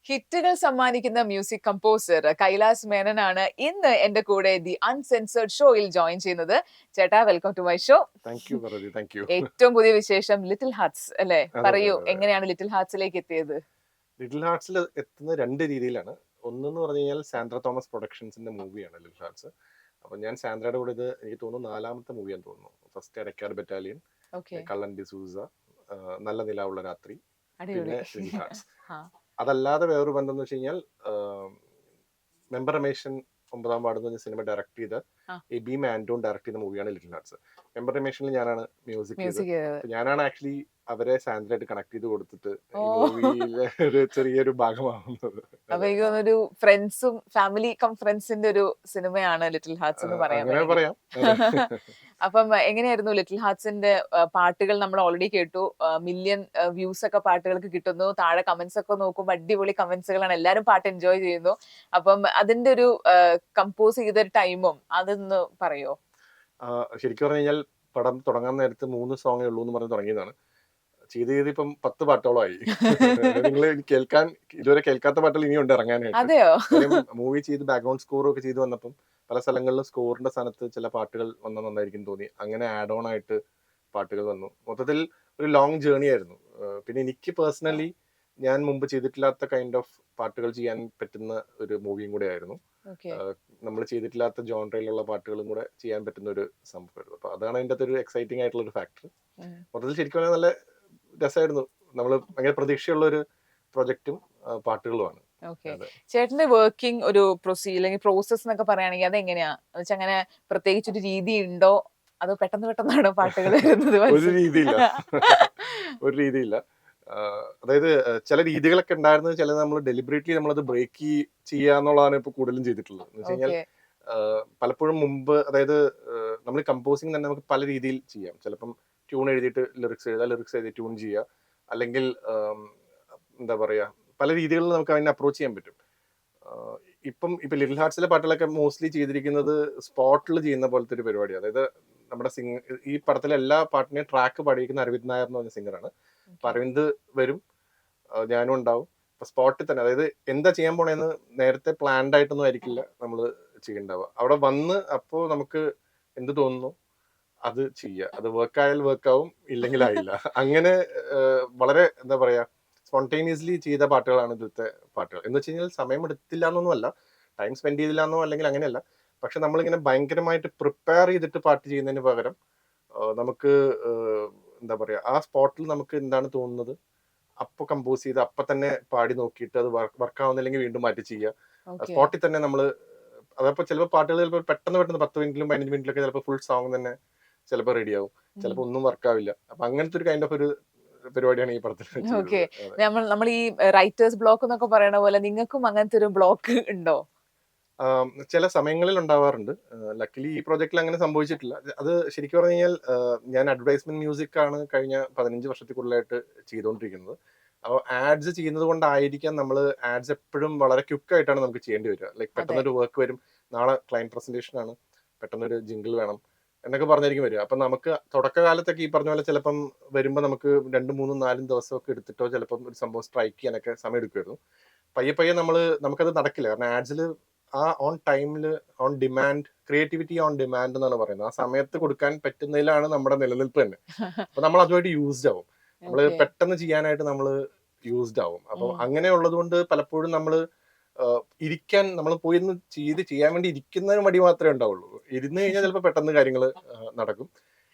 ഹിറ്റുകൾ സമ്മാനിക്കുന്ന music composer Kailas മേനനാണ് ഇന്ന് എന്റെ കൂടെ ദി അൺസെൻസേർഡ് ഷോയിൽ ജോയിൻ ചെയ്യുന്നത്. ചേട്ടാ, welcome to my show. Thank you പറതി, താങ്ക് യു. ഏറ്റവും പുതിയ വിശേഷം ലിറ്റിൽ ഹാർട്സ് അല്ലേ? അതെ അതെ പറയൂ, അതെ അതെ. എങ്ങനെയാണ് ലിറ്റിൽ ഹാർട്സിലേക്ക് എത്തിയത്? ലിറ്റിൽ ഹാർട്സിൽ എത്തുന്ന രണ്ട് രീതിയിലാണ്. ഒന്നെന്ന് പറഞ്ഞു കഴിഞ്ഞാൽ സാൻഡ്ര തോമസ് പ്രൊഡക്ഷൻസിന്റെ മൂവിയാണ് ലിറ്റിൽ ഹാർട്സ്. അപ്പോൾ ഞാൻ സാൻഡ്രയുടെ കൂടെ ഇത് എനിക്ക് തോന്നുന്നു നാലാമത്തെ മൂവിയാന്ന് തോന്നുന്നു. ഫസ്റ്റ് എടക്കാട് ബറ്റാലിയൻ, ഓക്കെ, കള്ളൻ ഡിസൂസ, നല്ല നിലാവുള്ള രാത്രി, അടിപൊളി. പിന്നെ ലിറ്റിൽ ഹാർട്സ്. ആ, അതല്ലാതെ വേറൊരു ബന്ധം എന്ന് വെച്ച് കഴിഞ്ഞാൽ മെമ്പർ രമേശൻ ഒമ്പതാം വാർഡ് എന്ന് പറഞ്ഞ സിനിമ ഡയറക്ട് ചെയ്ത ആ. എബി മാൻഡോൺ ഡയറക്ട് ചെയ്ത മൂവിയാണ് ലിറ്റിൽ ഹാർട്സ്. മെമ്പർ രമേശനിൽ ഞാനാണ് മ്യൂസിക് ചെയ്തത്. മ്യൂസിക് അപ്പൊ ഞാനാണ് ആക്ച്വലി അവരെ സാൻഡ്രയായിട്ട് കണക്ട് ചെയ്ത് കൊടുത്തിട്ട് ഓ, ഈ മൂവിയിലെ ഒരു ചെറിയൊരു ഭാഗമാവുന്നത്. അപ്പൊ അതെ, എനിക്ക് തോന്നുന്നൊരു ഫ്രണ്ട്സും ഫാമിലി കം ഫ്രണ്ട്സിന്റെ ഒരു സിനിമയാണ് ലിറ്റിൽ ഹാർട്സ് എന്ന് പറയാൻ അങ്ങനെ വേണമെങ്കിൽ. പറയാം. അതെ. അപ്പം എങ്ങനെയായിരുന്നു ലിറ്റിൽ ഹാർട്സിന്റെ പാട്ടുകൾ നമ്മൾ ഓൾറെഡി കേട്ടു. മില്യൺ വ്യൂസ് ഒക്കെ പാട്ടുകൾക്ക് കിട്ടുന്നു. താഴെ കമന്റ്സ് ഒക്കെ നോക്കുമ്പോൾ അടിപൊളി കമന്റ്സുകളാണ്. എല്ലാവരും പാട്ട് എൻജോയ് ചെയ്യുന്നു. അപ്പം അതിന്റെ ഒരു കമ്പോസ് ചെയ്ത ഒരു ടൈമും അതൊന്ന് പറയോ? ശരിക്കും പറഞ്ഞു കഴിഞ്ഞാൽ പടം തുടങ്ങാൻ നേരത്ത് 3 സോങ്ങേ ഉള്ളൂ എന്ന് പറഞ്ഞ് തുടങ്ങിയതാണ്. ചെയ്ത് ചെയ്ത് ഇപ്പം 10 പാട്ടോളമായി. നിങ്ങൾ കേൾക്കാൻ ഇതുവരെ കേൾക്കാത്ത പാട്ടുകൾ ഇനിയുണ്ട് ഇറങ്ങാനായിട്ട്. അതെയോ? കാര്യം മൂവി ചെയ്ത് ബാക്ക്ഗ്രൗണ്ട് സ്കോറും ഒക്കെ ചെയ്ത് വന്നപ്പം പല സ്ഥലങ്ങളിലും സ്കോറിന്റെ സ്ഥാനത്ത് ചില പാട്ടുകൾ വന്നാൽ നന്നായിരിക്കും തോന്നി. അങ്ങനെ ആഡ് ഓൺ ആയിട്ട് പാട്ടുകൾ വന്നു. മൊത്തത്തിൽ ഒരു ലോങ് ജേർണി ആയിരുന്നു. പിന്നെ എനിക്ക് പേഴ്സണലി ഞാൻ മുമ്പ് ചെയ്തിട്ടില്ലാത്ത കൈൻഡ് ഓഫ് പാട്ടുകൾ ചെയ്യാൻ പറ്റുന്ന ഒരു മൂവിയും കൂടെ ആയിരുന്നു. ഓക്കെ. നമ്മൾ ചെയ്തിട്ടില്ലാത്ത ജോൺറയിലുള്ള പാട്ടുകളും കൂടെ ചെയ്യാൻ പറ്റുന്ന ഒരു സംഭവമായിരുന്നു. അപ്പൊ അതാണ് അതിൻ്റെ അകത്തൊരു എക്സൈറ്റിംഗ് ആയിട്ടുള്ള ഒരു ഫാക്ടർ. മൊത്തത്തിൽ ശരിക്കും പറഞ്ഞാൽ നല്ല രസമായിരുന്നു. നമ്മൾ ഭയങ്കര പ്രതീക്ഷയുള്ള ഒരു പ്രൊജക്റ്റും പാട്ടുകളുമാണ്. ഓക്കെ. അതെ. ചേട്ടന്റെ വർക്കിംഗ് ഒരു അല്ലെങ്കിൽ പ്രോസസ് എന്നൊക്കെ പറയുകയാണെങ്കിൽ അതെങ്ങനെയാ? എന്നുവെച്ചാൽ അങ്ങനെ പ്രത്യേകിച്ച് ഒരു രീതി ഉണ്ടോ? അതോ പെട്ടെന്ന് പെട്ടെന്നാണോ പാട്ടുകൾ വരുന്നത് ഒരു മനസ്സിൽ? രീതിയില്ല. ഒരു രീതിയില്ല. അതായത് ചില രീതികളൊക്കെ ഉണ്ടായിരുന്നത് ചിലത് നമ്മൾ ഡെലിബറേറ്റ്ലി നമ്മളത് ബ്രേക്ക് ചെയ്യാന്നുള്ളതാണ് ഇപ്പൊ കൂടുതലും ചെയ്തിട്ടുള്ളത്. എന്ന് വെച്ച് കഴിഞ്ഞാൽ ഓക്കെ. പലപ്പോഴും മുമ്പ് അതായത് നമ്മൾ കമ്പോസിങ് തന്നെ നമുക്ക് പല രീതിയിൽ ചെയ്യാം. ചിലപ്പം ട്യൂൺ എഴുതിയിട്ട് ലിറിക്സ് എഴുതുക, ലിറിക്സ് എഴുതി ട്യൂൺ ചെയ്യുക, അല്ലെങ്കിൽ എന്താ പറയാ, പല രീതികളിൽ നമുക്ക് അതിനെ അപ്രോച്ച് ചെയ്യാൻ പറ്റും. ഇപ്പം ലിറ്റിൽ ഹാർട്സിലെ പാട്ടുകളൊക്കെ മോസ്റ്റ്ലി ചെയ്തിരിക്കുന്നത് സ്പോട്ടിൽ ചെയ്യുന്ന പോലത്തെ ഒരു പരിപാടി. അതായത് നമ്മുടെ ഈ പടത്തിലെ എല്ലാ പാട്ടിനെയും ട്രാക്ക് പാടിയിരിക്കുന്ന അരവിന്ദ് നായർ എന്ന് പറഞ്ഞ സിംഗറാണ്. അപ്പൊ അരവിന്ദ് വരും, ഞാനും ഉണ്ടാവും. അപ്പൊ സ്പോട്ടിൽ തന്നെ, അതായത് എന്താ ചെയ്യാൻ പോണേന്ന് നേരത്തെ പ്ലാൻഡ് ആയിട്ടൊന്നും ആയിരിക്കില്ല നമ്മൾ ചെയ്യണ്ടാവുക. അവിടെ വന്ന് അപ്പോൾ നമുക്ക് എന്ത് തോന്നുന്നു അത് ചെയ്യുക. അത് വർക്ക് ആയാൽ വർക്ക് ആവും, ഇല്ലെങ്കിൽ ആയില്ല. അങ്ങനെ വളരെ എന്താ പറയാ സ്പോണ്ടേനിയസ്ലി ചെയ്ത പാട്ടുകളാണ് ഇന്നത്തെ പാട്ടുകൾ. എന്ന് വെച്ച് കഴിഞ്ഞാൽ സമയം എടുത്തില്ല എന്നൊന്നും അല്ല, ടൈം സ്പെൻഡ് ചെയ്തില്ല എന്നോ അല്ലെങ്കിൽ അങ്ങനെയല്ല. പക്ഷെ നമ്മളിങ്ങനെ ഭയങ്കരമായിട്ട് പ്രിപ്പയർ ചെയ്തിട്ട് പാട്ട് ചെയ്യുന്നതിന് പകരം നമുക്ക് എന്താ പറയാ ആ സ്പോട്ടിൽ നമുക്ക് എന്താണ് തോന്നുന്നത് അപ്പൊ കമ്പോസ് ചെയ്ത് അപ്പൊ തന്നെ പാടി നോക്കിയിട്ട് അത് വർക്ക് ആവുന്നില്ലെങ്കിൽ വീണ്ടും മാറ്റി ചെയ്യുക. ഓക്കെ. സ്പോട്ടിൽ തന്നെ നമ്മൾ അതപ്പോ ചിലപ്പോൾ പാട്ടുകൾ ചിലപ്പോൾ പെട്ടെന്ന് 10 മിനിറ്റിലും 15 മിനിറ്റിലൊക്കെ ചിലപ്പോൾ ഫുൾ സോങ് തന്നെ ചിലപ്പോൾ റെഡി ആവും, ചിലപ്പോൾ ഒന്നും വർക്ക് ആവില്ല. അപ്പൊ അങ്ങനത്തെ ഒരു കൈൻഡ് ഓഫ് ഒരു പരിപാടിയാണ് ഈ പടത്തിൽ ഓക്കെ. ചെയ്തത്. അതെ. നമ്മൾ ഈ റൈറ്റേഴ്സ് ബ്ലോക്ക് എന്നൊക്കെ പറയണ പോലെ നിങ്ങൾക്കും അങ്ങനത്തെ ഒരു ബ്ലോക്ക് ഉണ്ടോ? ചില സമയങ്ങളിൽ ഉണ്ടാവാറുണ്ട്. ലക്കിലി ഈ പ്രോജക്റ്റിൽ അങ്ങനെ സംഭവിച്ചിട്ടില്ല. അത് ശരിക്കും പറഞ്ഞു കഴിഞ്ഞാൽ ഞാൻ അഡ്വർടൈസ്മെന്റ് മ്യൂസിക് ആണ് കഴിഞ്ഞ 15 വർഷത്തിൽ കൂടുതലായിട്ട് ചെയ്തുകൊണ്ടിരിക്കുന്നത്. അപ്പോൾ ആഡ്സ് ചെയ്യുന്നത് കൊണ്ടായിരിക്കാം നമ്മൾ ആഡ്സ് എപ്പോഴും വളരെ ക്വിക്ക് ആയിട്ടാണ് നമുക്ക് ചെയ്യേണ്ടി വരിക. ലൈക്ക് അതെ. പെട്ടെന്നൊരു വർക്ക് വരും, നാളെ ക്ലയന്റ് പ്രസന്റേഷൻ ആണ്, പെട്ടെന്നൊരു ജിംഗിൾ വേണം എന്നൊക്കെ പറഞ്ഞായിരിക്കും വരിക. അപ്പം നമുക്ക് തുടക്കകാലത്തൊക്കെ ഈ പറഞ്ഞ പോലെ ചിലപ്പം വരുമ്പോൾ നമുക്ക് 2, 3, 4 ദിവസമൊക്കെ എടുത്തിട്ടോ ചിലപ്പം ഒരു സംഭവം സ്ട്രൈക്ക് ചെയ്യാനൊക്കെ സമയം എടുക്കുമായിരുന്നു. പയ്യെ പയ്യെ നമുക്കത് നടക്കില്ല. കാരണം ആഡ്സിൽ ആ ഓൺ ടൈമിൽ, on demand, creativity on demand എന്നാണ് പറയുന്നത്. ആ സമയത്ത് കൊടുക്കാൻ പറ്റുന്നതിലാണ് നമ്മുടെ നിലനിൽപ്പ് തന്നെ. അപ്പൊ നമ്മൾ അതുമായിട്ട് യൂസ്ഡ് ആവും. നമ്മൾ ഓക്കെ. പെട്ടെന്ന് ചെയ്യാനായിട്ട് നമ്മൾ യൂസ്ഡ് ആവും. അപ്പം അങ്ങനെ ഉള്ളത് കൊണ്ട് പലപ്പോഴും നമ്മൾ ഇരിക്കാൻ നമ്മൾ പോയിരുന്ന് ചെയ്യാൻ വേണ്ടി ഇരിക്കുന്നതിന് മടി മാത്രമേ ഉണ്ടാവുള്ളൂ. ഇരുന്ന് കഴിഞ്ഞാൽ ചിലപ്പോൾ പെട്ടെന്ന് കാര്യങ്ങൾ നടക്കും.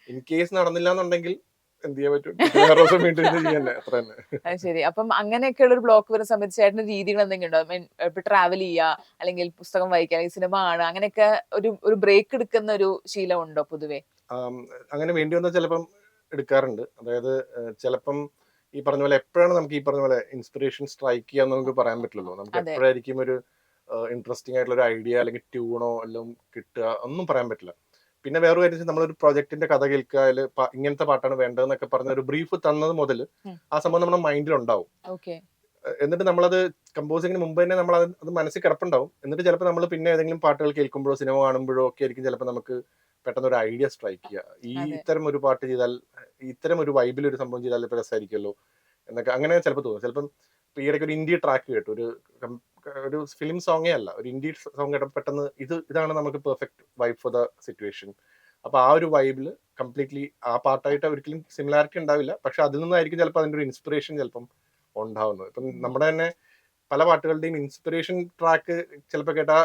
ഇൻ കേസ് നടന്നില്ല എന്നുണ്ടെങ്കിൽ എന്ത് ചെയ്യാൻ പറ്റും? വേറെ ദിവസം വീണ്ടും ഇത് ചെയ്യാൻ അത്ര തന്നെ. അത് ശരി. അപ്പം അങ്ങനെയൊക്കെയുള്ള ഒരു ബ്ലോക്ക് വരുന്ന സമയത്ത് ചേട്ടന്റെ രീതികൾ എന്തെങ്കിലും ഉണ്ടോ? ഐ മീൻ, ഇപ്പൊ ട്രാവൽ ചെയ്യുക, അല്ലെങ്കിൽ പുസ്തകം വായിക്കുക, അല്ലെങ്കിൽ സിനിമ കാണുക, അങ്ങനെയൊക്കെ ഒരു ഒരു ബ്രേക്ക് എടുക്കുന്ന ഒരു ശീലം ഉണ്ടോ പൊതുവേ? ആം, അങ്ങനെ വേണ്ടി വന്നാൽ ചിലപ്പം എടുക്കാറുണ്ട്. അതായത് ചിലപ്പം ഈ പറഞ്ഞ പോലെ എപ്പോഴാണ് നമുക്ക് ഈ പറഞ്ഞ പോലെ ഇൻസ്പിറേഷൻ സ്ട്രൈക്ക് ചെയ്യാന്ന് നമുക്ക് പറയാൻ പറ്റില്ലല്ലോ. നമുക്ക് അതെ. എപ്പോഴായിരിക്കും ഒരു ഇൻട്രസ്റ്റിംഗ് ആയിട്ടുള്ള ഒരു ഐഡിയ അല്ലെങ്കിൽ ട്യൂണോ എല്ലാം കിട്ടുക ഒന്നും പറയാൻ പറ്റില്ല. പിന്നെ വേറൊരു കാര്യം വെച്ചാൽ നമ്മളൊരു പ്രൊജക്ടിന്റെ കഥ കേൾക്കുക, അതിൽ ഇങ്ങനത്തെ പാട്ടാണ് വേണ്ടതെന്നൊക്കെ പറഞ്ഞ ഒരു ബ്രീഫ് തന്നത് മുതൽ ആ സംഭവം നമ്മുടെ മൈൻഡിൽ ഉണ്ടാവും. ഓക്കെ. എന്നിട്ട് നമ്മളത് കമ്പോസിങ്ങിന് മുമ്പ് തന്നെ നമ്മൾ അത് മനസ്സിൽ കിടപ്പുണ്ടാവും. എന്നിട്ട് ചിലപ്പോൾ നമ്മൾ പിന്നെ ഏതെങ്കിലും പാട്ടുകൾ കേൾക്കുമ്പോഴോ സിനിമ കാണുമ്പോഴോ ഒക്കെ ആയിരിക്കും ചിലപ്പോൾ നമുക്ക് പെട്ടെന്ന് ഒരു ഐഡിയ സ്ട്രൈക്ക് ചെയ്യുക. അതെ. ഇത്തരം ഒരു പാട്ട് ചെയ്താൽ, ഇത്തരം ഒരു വൈബിൽ ഒരു സംഭവം ചെയ്താൽ ഇപ്പൊ രസമായിരിക്കുമല്ലോ എന്നൊക്കെ അങ്ങനെ ചിലപ്പോൾ തോന്നും. ചിലപ്പം ഈയിടയ്ക്ക് ഒരു ഇന്ത്യ ട്രാക്ക് കേട്ടു, ഒരു ഫിലിം സോങ്ങേ അല്ല, ഒരു ഇന്ത്യ സോങ് കേട്ടപ്പോൾ പെട്ടെന്ന് ഇതാണ് നമുക്ക് perfect vibe for the situation. അപ്പൊ ആ ഒരു വൈബിൽ കംപ്ലീറ്റ്ലി ആ പാട്ടായിട്ട് ഒരിക്കലും സിമിലാരിറ്റി ഉണ്ടാവില്ല, പക്ഷെ അതിൽ നിന്നായിരിക്കും ചിലപ്പോൾ അതിന്റെ ഒരു ഇൻസ്പിറേഷൻ ചിലപ്പം ഉണ്ടാവുന്നത്. ഇപ്പം നമ്മുടെ തന്നെ പല പാട്ടുകളുടെയും ഇൻസ്പിറേഷൻ ട്രാക്ക് ചിലപ്പോൾ കേട്ടാൽ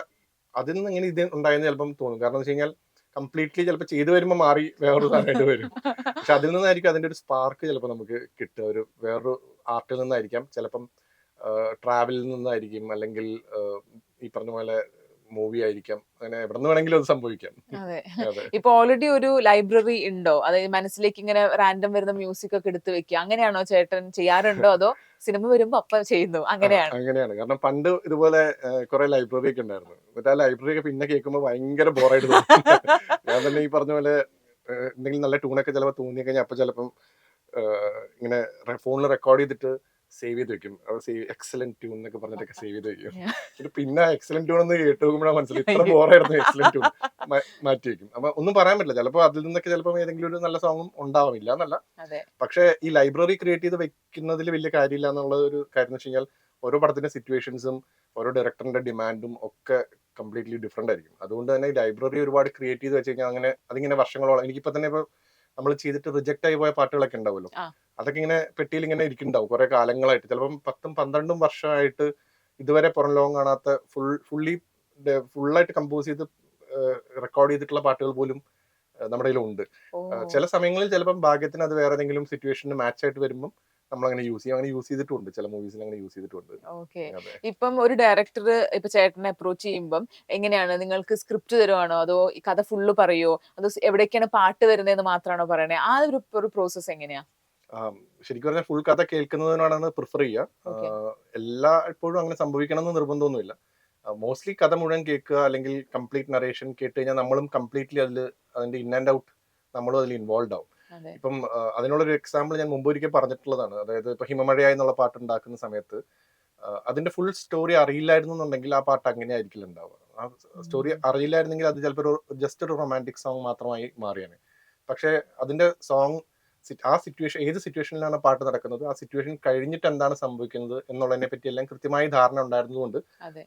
അതിൽ നിന്ന് ഇങ്ങനെ ഇത് ഉണ്ടായെന്ന് ചിലപ്പം തോന്നും. കാരണം എന്ന് വെച്ച് കഴിഞ്ഞാൽ കംപ്ലീറ്റ്ലി ചിലപ്പോൾ ചെയ്തു വരുമ്പോൾ മാറി വേറൊരു സാധനമായിട്ട് വരും. പക്ഷെ അതിൽ നിന്നായിരിക്കും അതിന്റെ ഒരു സ്പാർക്ക് ചിലപ്പോൾ നമുക്ക് കിട്ടുക, വേറൊരു ആർട്ടിൽ നിന്നായിരിക്കാം, ചിലപ്പം ട്രാവലിൽ നിന്നായിരിക്കും, അല്ലെങ്കിൽ ഈ പറഞ്ഞ പോലെ മൂവി ആയിരിക്കാം, അങ്ങനെ എവിടെ നിന്ന് വേണമെങ്കിലും അത് സംഭവിക്കാം. അതെ. അതെ. ഇപ്പൊ ഓൾറെഡി ഒരു ലൈബ്രറി ഉണ്ടോ? അതായത് മനസ്സിലേക്ക് ഇങ്ങനെ റാൻഡം വരുന്ന മ്യൂസിക് ഒക്കെ എടുത്ത് വെക്കുക, അങ്ങനെയാണോ ചേട്ടൻ ചെയ്യാറുണ്ടോ? അതോ സിനിമ വരുമ്പോ അപ്പം ചെയ്യുന്നു, അങ്ങനെയാണ്? അങ്ങനെയാണ്. കാരണം പണ്ട് ഇതുപോലെ കുറെ ലൈബ്രറി ഒക്കെ ഉണ്ടായിരുന്നു. എന്നിട്ട് ആ ലൈബ്രറി ഒക്കെ പിന്നെ കേൾക്കുമ്പോൾ ഭയങ്കര ബോറായിട്ട് തോന്നും. ഞാൻ തന്നെ ഈ പറഞ്ഞ പോലെ എന്തെങ്കിലും നല്ല ട്യൂണൊക്കെ ചിലപ്പോൾ തോന്നി കഴിഞ്ഞാൽ അപ്പൊ ചിലപ്പം ഇങ്ങനെ ഫോണിൽ റെക്കോർഡ് ചെയ്തിട്ട് സേവ് ചെയ്ത് വെക്കും. എക്സലന്റ് ട്യൂൺ എന്നൊക്കെ പറഞ്ഞിട്ടൊക്കെ സേവ് ചെയ്ത് വെക്കും. എന്നിട്ട് പിന്നെ എക്സലന്റ് ട്യൂൺ ഒന്ന് കേട്ട് നോക്കുമ്പോഴാണ് മനസ്സിലായി ഇത്ര ബോറായിരുന്നു എക്സലന്റ് ട്യൂൺ, മാറ്റി വെക്കും. അപ്പൊ ഒന്നും പറയാൻ പറ്റില്ല, ചിലപ്പോൾ അതിൽ നിന്നൊക്കെ ചിലപ്പോൾ ഏതെങ്കിലും ഒരു നല്ല സോങ്ങും ഉണ്ടാവില്ല എന്നല്ല. പക്ഷെ ഈ ലൈബ്രറി ക്രിയേറ്റ് ചെയ്ത് വെക്കുന്നതിൽ വലിയ കാര്യമില്ല എന്നുള്ള ഒരു കാര്യം എന്ന് വെച്ച് കഴിഞ്ഞാൽ ഓരോ പടത്തിന്റെ സിറ്റുവേഷൻസും ഓരോ ഡയറക്ടറിന്റെ ഡിമാൻഡും ഒക്കെ കംപ്ലീറ്റ്ലി ഡിഫറെന്റ് ആയിരിക്കും. അതുകൊണ്ട് തന്നെ ഈ ലൈബ്രറി ഒരുപാട് ക്രിയേറ്റ് ചെയ്ത് വെച്ച് കഴിഞ്ഞാൽ അങ്ങനെ അതിങ്ങനെ വർഷങ്ങളോളം, എനിക്കിപ്പോ തന്നെ ഇപ്പൊ നമ്മൾ ചെയ്തിട്ട് റിജക്ട് ആയി പോയ പാട്ടുകളൊക്കെ ഉണ്ടാവുമല്ലോ, അതൊക്കെ ഇങ്ങനെ പെട്ടിയിൽ ഇങ്ങനെ ഇരിക്കുന്നുണ്ടാവും കുറെ കാലങ്ങളായിട്ട്, ചിലപ്പം 10-12 വർഷമായിട്ട് ഇതുവരെ പുറം ലോകം കാണാത്ത ഫുള്ളായിട്ട് കമ്പോസ് ചെയ്ത് റെക്കോർഡ് ചെയ്തിട്ടുള്ള പാട്ടുകൾ പോലും നമ്മുടെ കയ്യിലുണ്ട്. ചില സമയങ്ങളിൽ ചിലപ്പം ഭാഗ്യത്തിന് അത് വേറെ ഏതെങ്കിലും സിറ്റുവേഷന് മാച്ച് ആയിട്ട് വരുമ്പോൾ നമ്മൾ അങ്ങനെ യൂസ് ചെയ്യും. അങ്ങനെ യൂസ് ചെയ്തിട്ടുണ്ട്, ചില മൂവീസിൽ അങ്ങനെ യൂസ് ചെയ്തിട്ടുണ്ട്. ഓക്കെ. ഇപ്പം ഒരു ഡയറക്ടർ ഇപ്പൊ ചേട്ടനെ അപ്രോച്ച് ചെയ്യുമ്പം എങ്ങനെയാണ്? നിങ്ങൾക്ക് സ്ക്രിപ്റ്റ് തരുവാണോ, അതോ ഈ കഥ ഫുള്ള് പറയോ, അതോ എവിടേക്കാണ് പാട്ട് വരുന്നതെന്ന് മാത്രമാണോ പറയണേ? ആ ഒരു പ്രോസസ് എങ്ങനെയാ? ശരിക്കും പറഞ്ഞാൽ ഫുൾ കഥ കേൾക്കുന്നതിനാണ് പ്രിഫർ ചെയ്യുക. എപ്പോഴും അങ്ങനെ സംഭവിക്കണം എന്ന് നിർബന്ധമൊന്നുമില്ല. മോസ്റ്റ്ലി കഥ മുഴുവൻ കേൾക്കുക, അല്ലെങ്കിൽ കംപ്ലീറ്റ് നറേഷൻ കേട്ട് കഴിഞ്ഞാൽ നമ്മളും കംപ്ലീറ്റ്ലി അതിന്റെ ഇൻ ആൻഡ് ഔട്ട് നമ്മളും അതിൽ ഇൻവോൾവ് ആവും. ഇപ്പം അതിനുള്ളൊരു എക്സാമ്പിൾ ഞാൻ മുമ്പ് ഒരിക്കൽ പറഞ്ഞിട്ടുള്ളതാണ്. അതായത് ഇപ്പൊ ഹിമമഴയായി എന്നുള്ള പാട്ട് ഉണ്ടാക്കുന്ന സമയത്ത് അതിന്റെ ഫുൾ സ്റ്റോറി അറിയില്ലായിരുന്നു എന്നുണ്ടെങ്കിൽ ആ പാട്ട് അങ്ങനെ ആയിരിക്കില്ല ഉണ്ടാവുക. ആ സ്റ്റോറി അറിയില്ലായിരുന്നെങ്കിൽ അത് ചിലപ്പോൾ ജസ്റ്റ് ഒരു റൊമാൻറ്റിക് സോങ് മാത്രമായി മാറിയാണ്. പക്ഷെ അതിന്റെ സോങ് ആ സിറ്റുവേഷൻ, ഏത് സിറ്റുവേഷനിലാണ് പാട്ട് നടക്കുന്നത്, ആ സിറ്റുവേഷൻ കഴിഞ്ഞിട്ട് എന്താണ് സംഭവിക്കുന്നത് എന്നുള്ളതിനെ പറ്റി എല്ലാം കൃത്യമായി ധാരണ ഉണ്ടായിരുന്നതുകൊണ്ട്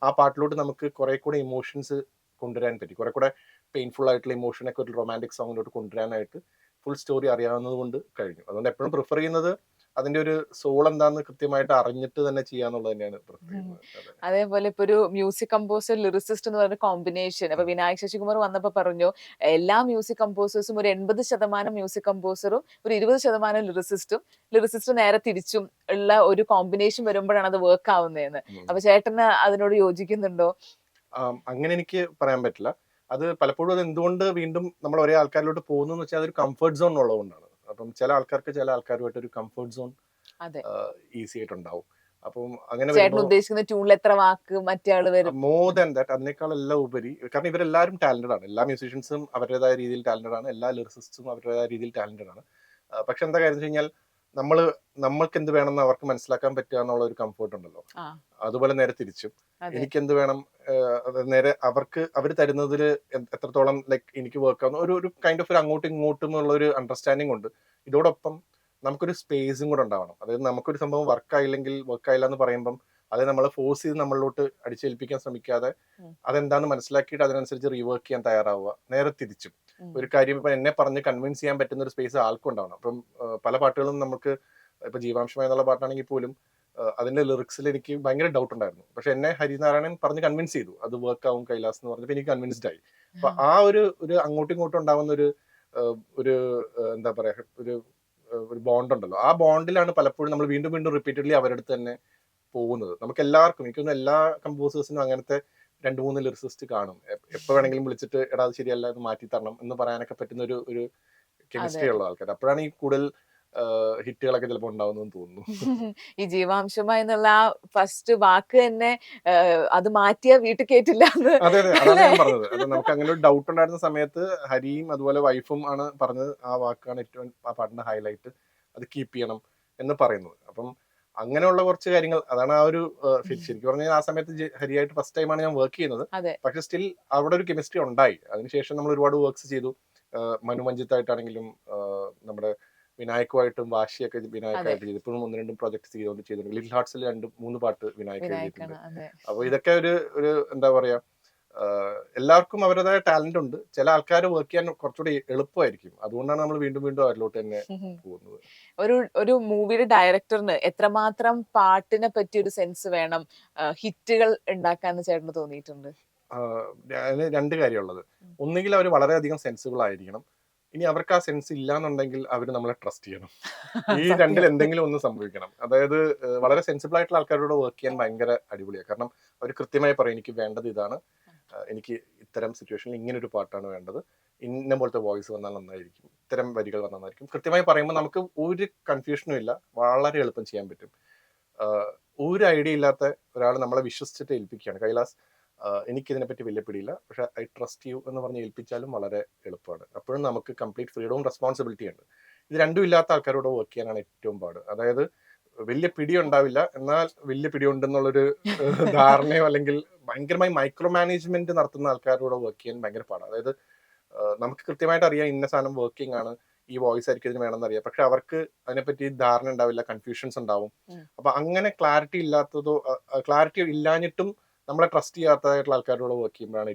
ആ പാട്ടിലോട്ട് നമുക്ക് കുറെ കൂടെ ഇമോഷൻസ് കൊണ്ടുവരാൻ പറ്റി. കുറെ കൂടെ പെയിൻഫുൾ ആയിട്ടുള്ള ഇമോഷനൊക്കെ ഒരു റൊമാൻറ്റിക് സോങ്ങിലോട്ട് കൊണ്ടുവരാനായിട്ട് ഫുൾ സ്റ്റോറി അറിയാവുന്നത് കൊണ്ട് കഴിഞ്ഞു. അതുകൊണ്ട് എപ്പോഴും പ്രിഫർ ചെയ്യുന്നത് അതിന്റെ ഒരു സോൾ എന്താന്ന് കൃത്യമായിട്ട് അറിഞ്ഞിട്ട് തന്നെ ചെയ്യാന്നുള്ളത് തന്നെയാണ് പ്രിഫർ ചെയ്യുന്നത്. അതേപോലെ ഇപ്പൊ ഒരു മ്യൂസിക് കമ്പോസർ ലിറിസിസ്റ്റ് എന്ന് പറഞ്ഞ കോമ്പിനേഷൻ, അപ്പൊ വിനായക് ശശികുമാർ വന്നപ്പോ പറഞ്ഞു എല്ലാ മ്യൂസിക് കമ്പോസേഴ്സും ഒരു 80% മ്യൂസിക് കമ്പോസറും ഒരു 20% ലിറിസിസ്റ്റും നേരെ തിരിച്ചും ഉള്ള ഒരു കോമ്പിനേഷൻ വരുമ്പോഴാണ് അത് വർക്ക് ആവുന്നതെന്ന്. അപ്പൊ ചേട്ടന് അതിനോട് യോജിക്കുന്നുണ്ടോ? അങ്ങനെ എനിക്ക് പറയാൻ പറ്റില്ല. അത് പലപ്പോഴും അത് എന്തുകൊണ്ട് വീണ്ടും നമ്മൾ ഒരേ ആൾക്കാരിലോട്ട് പോകുന്നു എന്ന് വെച്ചാൽ അതൊരു കംഫർട്ട് സോൺ ഉള്ളതുകൊണ്ടാണ്. അപ്പം ചില ആൾക്കാരുമായിട്ട് ഒരു കംഫർട്ട് സോൺ ഈസി ആയിട്ടുണ്ടാവും. അപ്പം അങ്ങനെ ചേട്ടൻ ഉദ്ദേശിക്കുന്ന ട്യൂണിൽ എത്ര വാക്ക് മറ്റേ ആള് വരും, മോർ ദാൻ ദാറ്റ്, അതിനേക്കാളെല്ലാം ഉപരി, കാരണം ഇവരെല്ലാവരും ടാലന്റഡ് ആണ്. എല്ലാ മ്യൂസീഷ്യൻസും അവരുടേതായ രീതിയിൽ ടാലന്റഡ് ആണ്, എല്ലാ ലിറിസിസ്റ്റും അവരുടേതായ രീതിയിൽ ടാലന്റഡ് ആണ്. പക്ഷെ എന്താ കാര്യം വെച്ച് കഴിഞ്ഞാൽ നമ്മൾക്ക് എന്ത് വേണമെന്ന് അവർക്ക് മനസ്സിലാക്കാൻ പറ്റുക എന്നുള്ള ഒരു കംഫർട്ട് ഉണ്ടല്ലോ. അതുപോലെ നേരെ തിരിച്ചും എനിക്ക് എന്ത് വേണം, നേരെ അവർ തരുന്നതിൽ എത്രത്തോളം ലൈക്ക് എനിക്ക് വർക്ക് ആവുന്ന ഒരു കൈൻഡ് ഓഫ് ഒരു അങ്ങോട്ടും ഇങ്ങോട്ടും ഉള്ള ഒരു അണ്ടർസ്റ്റാൻഡിങ് ഉണ്ട്. ഇതോടൊപ്പം നമുക്കൊരു സ്പേസും കൂടെ ഉണ്ടാവണം. അതായത് നമുക്കൊരു സംഭവം വർക്കായില്ല എന്ന് പറയുമ്പം അത് നമ്മൾ ഫോഴ്സ് ചെയ്ത് നമ്മളിലോട്ട് അടിച്ചേൽപ്പിക്കാൻ ശ്രമിക്കാതെ അതെന്താന്ന് മനസ്സിലാക്കിയിട്ട് അതിനനുസരിച്ച് റീവർക്ക് ചെയ്യാൻ തയ്യാറാവുക. നേരെ തിരിച്ചും ഒരു കാര്യം ഇപ്പൊ എന്നെ പറഞ്ഞ് കൺവിൻസ് ചെയ്യാൻ പറ്റുന്ന ഒരു സ്പേസ് ആൾക്കും ഉണ്ടാവണം. അപ്പം പല പാട്ടുകളും നമുക്ക് ഇപ്പൊ ജീവാംശമായി എന്നുള്ള പാട്ടാണെങ്കിൽ പോലും അതിന്റെ ലിറിക്സിൽ എനിക്ക് ഭയങ്കര ഡൗട്ട് ഉണ്ടായിരുന്നു. പക്ഷെ എന്നെ ഹരിനാരായണൻ പറഞ്ഞ് കൺവിൻസ് ചെയ്തു അത് വർക്ക് ആവും കൈലാസ് എന്ന് പറഞ്ഞപ്പോൾ എനിക്ക് കൺവിൻസ്ഡ് ആയി. അപ്പൊ ആ ഒരു അങ്ങോട്ടും ഇങ്ങോട്ടും ഉണ്ടാവുന്ന ഒരു എന്താ പറയാ ഒരു ബോണ്ട് ഉണ്ടല്ലോ. ആ ബോണ്ടിലാണ് പലപ്പോഴും നമ്മൾ വീണ്ടും വീണ്ടും റിപ്പീറ്റഡ്ലി അവരുടെ അടുത്ത് തന്നെ പോകുന്നത്. നമുക്ക് എല്ലാവർക്കും, എനിക്കൊന്നും എല്ലാ കമ്പോസേഴ്സിനും അങ്ങനത്തെ 2-3 ലിറിസിസ്റ്റ് കാണും. എപ്പോ വേണമെങ്കിലും വിളിച്ചിട്ട് എടാ അത് ശരിയല്ല, ഇത് മാറ്റി തരണം എന്ന് പറയാനൊക്കെ പറ്റുന്ന ഒരു കെമിസ്ട്രി ഉള്ള ആൾക്കാർ. അപ്പോഴാണ് ഈ കൂടുതൽ ഹിറ്റുകളൊക്കെ ചിലപ്പോൾ ഉണ്ടാവുന്നതെന്ന് തോന്നുന്നു. ഈ ജീവാംശമായി എന്നുള്ള ആ ഫസ്റ്റ് വാക്ക് തന്നെ അത് മാറ്റിയ വീട്ടിൽ കേട്ടില്ല. അതെ, അതാണ് ഞാൻ പറഞ്ഞത്. അത് നമുക്ക് അങ്ങനെ ഒരു ഡൗട്ട് ഉണ്ടായിരുന്ന സമയത്ത് ഹരിയും അതുപോലെ വൈഫും ആണ് പറഞ്ഞത് ആ വാക്കാണ് ഏറ്റവും ആ പാട്ടിന്റെ ഹൈലൈറ്റ്, അത് കീപ്പ് ചെയ്യണം എന്ന് പറയുന്നത്. അപ്പം അങ്ങനെയുള്ള കുറച്ച് കാര്യങ്ങൾ, അതാണ് ആ ഒരു ശരിക്കും പറഞ്ഞാൽ ആ സമയത്ത് ഹരിയായിട്ട് ഫസ്റ്റ് ടൈമാണ് ഞാൻ വർക്ക് ചെയ്യുന്നത്. പക്ഷെ സ്റ്റിൽ അവിടെ ഒരു കെമിസ്ട്രി ഉണ്ടായി. അതിനുശേഷം നമ്മൾ ഒരുപാട് വർക്ക്സ് ചെയ്തു. മനു മഞ്ജിത്തായിട്ടാണെങ്കിലും നമ്മുടെ വിനായകുമായിട്ടും വാശിയൊക്കെ അതെ. വിനായക്കായിട്ട് ചെയ്തു. ഇപ്പോഴും 1-2 പ്രോജക്ട്സ് ചെയ്തിട്ടുണ്ട്. ലിറ്റിൽ ഹാർട്സിൽ 2-3 പാട്ട് വിനായക എഴുതിയിട്ടുണ്ട്. വിനായക്കാണ്. അതെ. അപ്പോൾ ഇതൊക്കെ ഒരു ഒരു എന്താ പറയാ, എല്ലാവർക്കും അവരുടേതായ ടാലന്റ് ഉണ്ട്. ചില ആൾക്കാർ വർക്ക് ചെയ്യാൻ കുറച്ചുകൂടി എളുപ്പമായിരിക്കും. അതുകൊണ്ടാണ് നമ്മൾ വീണ്ടും വീണ്ടും അവരിലോട്ട് തന്നെ പോകുന്നത്. ഒരു ഒരു മൂവിയുടെ ഡയറക്ടറിന് എത്രമാത്രം പാട്ടിനെ പറ്റി ഒരു സെൻസ് വേണം ഹിറ്റുകൾ ഉണ്ടാക്കാന്ന് ചേട്ടന് തോന്നിയിട്ടുണ്ട്? അതിന് രണ്ട് കാര്യമുള്ളത്. ഒന്നുകിൽ അവർ വളരെയധികം സെൻസിബിൾ ആയിരിക്കണം. ഇനി അവർക്ക് ആ സെൻസ് ഇല്ലാന്നുണ്ടെങ്കിൽ അവർ നമ്മളെ ട്രസ്റ്റ് ചെയ്യണം. ഈ രണ്ടിൽ സത്യം. എന്തെങ്കിലും ഒന്ന് സംഭവിക്കണം. അതായത് വളരെ സെൻസിബിൾ ആയിട്ടുള്ള ആൾക്കാരോട് വർക്ക് ചെയ്യാൻ ഭയങ്കര അടിപൊളിയാണ്. കാരണം അവർ കൃത്യമായി പറയും എനിക്ക് വേണ്ടത് ഇതാണ്, എനിക്ക് ഇത്തരം സിറ്റുവേഷനിൽ ഇങ്ങനെ ഒരു പാട്ടാണ് വേണ്ടത്, ഇന്ന പോലത്തെ വോയിസ് വന്നാൽ നന്നായിരിക്കും, ഇത്തരം വരികൾ വന്നാൽ നന്നായിരിക്കും. കൃത്യമായി പറയുമ്പോൾ നമുക്ക് ഒരു കൺഫ്യൂഷനും ഇല്ല, വളരെ എളുപ്പം ചെയ്യാൻ പറ്റും. ഒരു ഐഡിയ ഇല്ലാത്ത ഒരാൾ നമ്മളെ വിശ്വസിച്ചിട്ട് ഏൽപ്പിക്കുകയാണ്. കൈലാസ്, എനിക്കിതിനെപ്പറ്റി വലിയ പിടിയില്ല, പക്ഷെ ഐ ട്രസ്റ്റ് യു എന്ന് പറഞ്ഞ് ഏൽപ്പിച്ചാലും വളരെ എളുപ്പമാണ്. അപ്പോഴും നമുക്ക് കംപ്ലീറ്റ് ഫ്രീഡവും റെസ്പോൺസിബിലിറ്റി ഉണ്ട്. ഇത് രണ്ടും ഇല്ലാത്ത ആൾക്കാരോട് വർക്ക് ചെയ്യാനാണ് ഏറ്റവും പാട്. അതായത് വലിയ പിടി ഉണ്ടാവില്ല, എന്നാൽ വലിയ പിടി ഉണ്ടെന്നുള്ളൊരു ധാരണയോ അല്ലെങ്കിൽ ഭയങ്കരമായി മൈക്രോ മാനേജ്മെന്റ് നടത്തുന്ന ആൾക്കാരോട് വർക്ക് ചെയ്യാൻ ഭയങ്കര പാടാണ്. അതായത് നമുക്ക് കൃത്യമായിട്ട് അറിയാം ഇന്ന സാധനം വർക്കിംഗ് ആണ്, ഈ വോയിസ് ആയിരിക്കും ഇതിന് വേണമെന്ന് അറിയാം, പക്ഷെ അവർക്ക് അതിനെപ്പറ്റി ധാരണ ഉണ്ടാവില്ല, കൺഫ്യൂഷൻസ് ഉണ്ടാവും. അപ്പൊ അങ്ങനെ ക്ലാരിറ്റി ഇല്ലാത്തതോ ക്ലാരിറ്റി ഇല്ലാഞ്ഞിട്ടും നമ്മളെ ട്രസ്റ്റ് ചെയ്യാത്തതായിട്ടുള്ള ആൾക്കാരോട് വർക്ക് ചെയ്യുമ്പോഴാണ്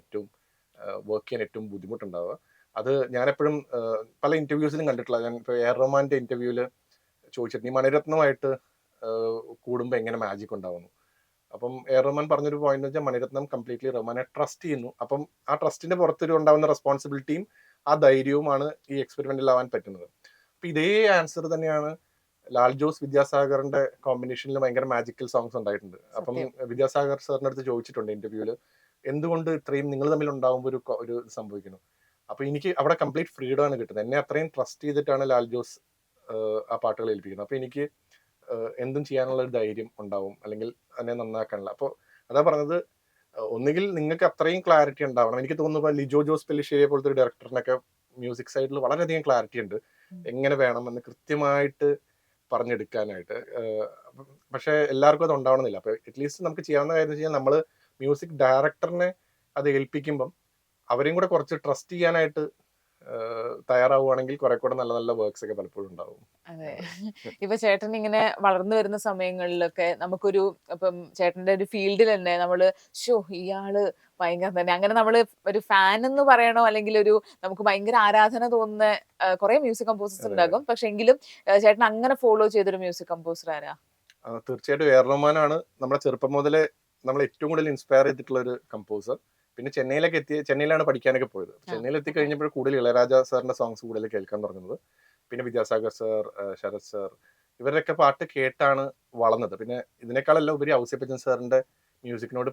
വർക്ക് ചെയ്യാൻ ഏറ്റവും ബുദ്ധിമുട്ടുണ്ടാവുക. അത് ഞാനെപ്പോഴും പല ഇന്റർവ്യൂസിലും കണ്ടിട്ടുള്ള, ഞാൻ ഇപ്പോൾ എ ആർ റഹ്മാന്റെ ഇന്റർവ്യൂവിൽ ചോദിച്ചിട്ടുണ്ട്, ഈ മണിരത്നമായിട്ട് കൂടുമ്പോൾ എങ്ങനെ മാജിക് ഉണ്ടാവുന്നു. അപ്പം എ ആർ റഹ്മാൻ പറഞ്ഞൊരു പോയിന്റ് വെച്ചാൽ മണിരത്നം കംപ്ലീറ്റ്ലി റഹ്മാനെ ട്രസ്റ്റ് ചെയ്യുന്നു. അപ്പം ആ ട്രസ്റ്റിന്റെ പുറത്തൊരു ഉണ്ടാവുന്ന റെസ്പോൺസിബിലിറ്റിയും ആ ധൈര്യവുമാണ് ഈ എക്സ്പെരിമെന്റിൽ ആവാൻ പറ്റുന്നത്. അപ്പൊ ഇതേ ആൻസർ തന്നെയാണ് ലാൽ ജോസ് വിദ്യാസാഗറിന്റെ കോമ്പിനേഷനിൽ ഭയങ്കര മാജിക്കൽ സോങ്സ് ഉണ്ടായിട്ടുണ്ട്. അപ്പം വിദ്യാസാഗർ സാറിന്റെ അടുത്ത് ചോദിച്ചിട്ടുണ്ട് ഇന്റർവ്യൂവിൽ, എന്തുകൊണ്ട് ഇത്രയും നിങ്ങൾ തമ്മിൽ ഉണ്ടാവുമ്പോൾ ഒരു സംഭവിക്കുന്നു. അപ്പൊ എനിക്ക് അവിടെ കംപ്ലീറ്റ് ഫ്രീഡം ആണ് കിട്ടുന്നത്. എന്നെ അത്രയും ട്രസ്റ്റ് ചെയ്തിട്ടാണ് ലാൽ ജോസ് ആ പാട്ടുകൾ ഏൽപ്പിക്കുന്നത്. അപ്പൊ എനിക്ക് എന്തും ചെയ്യാനുള്ള ഒരു ധൈര്യം ഉണ്ടാവും, അല്ലെങ്കിൽ അതിനെ നന്നാക്കാനുള്ള. അപ്പോൾ അതാ പറഞ്ഞത്, ഒന്നുകിൽ നിങ്ങൾക്ക് അത്രയും ക്ലാരിറ്റി ഉണ്ടാവണം. എനിക്ക് തോന്നുന്നു ലിജോ ജോസ് പെല്ലിശ്ശേരിയെ പോലത്തെ ഒരു ഡയറക്ടറിനൊക്കെ മ്യൂസിക് സൈഡിൽ വളരെയധികം ക്ലാരിറ്റി ഉണ്ട്, എങ്ങനെ വേണമെന്ന് കൃത്യമായിട്ട് പറഞ്ഞെടുക്കാനായിട്ട്. പക്ഷെ എല്ലാവർക്കും അത് ഉണ്ടാവണമെന്നില്ല. അപ്പൊ അറ്റ്ലീസ്റ്റ് നമുക്ക് ചെയ്യാവുന്ന കാര്യം എന്ന് വെച്ചാൽ നമ്മൾ മ്യൂസിക് ഡയറക്ടറിനെ അത് ഏൽപ്പിക്കുമ്പം അവരെയും കൂടെ കുറച്ച് ട്രസ്റ്റ് ചെയ്യാനായിട്ട് തയ്യാറാവുകയാണെങ്കിൽ കുറെ കൂടെ നല്ല നല്ല വർക്ക്സ് ഒക്കെ പലപ്പോഴും ഉണ്ടാവും. അതെ. ഇപ്പൊ ചേട്ടൻ ഇങ്ങനെ വളർന്നു വരുന്ന സമയങ്ങളിലൊക്കെ നമുക്കൊരു, ഇപ്പം ചേട്ടന്റെ ഒരു ഫീൽഡിൽ തന്നെ നമ്മള് ഇയാള് ഭയങ്കര തന്നെ അങ്ങനെ നമ്മള് ഒരു ഫാൻ എന്ന് പറയണോ, അല്ലെങ്കിൽ ഒരു നമുക്ക് ഭയങ്കര ആരാധന തോന്നുന്ന കുറെ മ്യൂസിക് കമ്പോസേഴ്സ് ഉണ്ടാകും. പക്ഷെ എങ്കിലും ചേട്ടൻ അങ്ങനെ ഫോളോ ചെയ്തൊരു മ്യൂസിക് കമ്പോസർ ആരാ? തീർച്ചയായിട്ടും എ ആർ റഹ്മാനാണ് നമ്മളെ ചെറുപ്പം മുതലേ നമ്മൾ ഏറ്റവും കൂടുതൽ ഇൻസ്പയർ ചെയ്തിട്ടുള്ള ഒരു കമ്പോസർ. പിന്നെ ചെന്നൈയിലാണ് പഠിക്കാനൊക്കെ പോയത്. ചെന്നൈയിൽ എത്തിക്കഴിഞ്ഞപ്പോൾ കൂടുതൽ ഇളയരാജ സാറിന്റെ സോങ്സ് കൂടുതൽ കേൾക്കാൻ തുടങ്ങുന്നത്. പിന്നെ വിദ്യാസാഗർ സാർ, ശരത് സാർ, ഇവരുടെയൊക്കെ പാട്ട് കേട്ടാണ് വളർന്നത്. പിന്നെ ഇതിനേക്കാളെല്ലാം ഉപരി ഔസേപ്പച്ചൻ സാറിന്റെ മ്യൂസിക്കിനോട്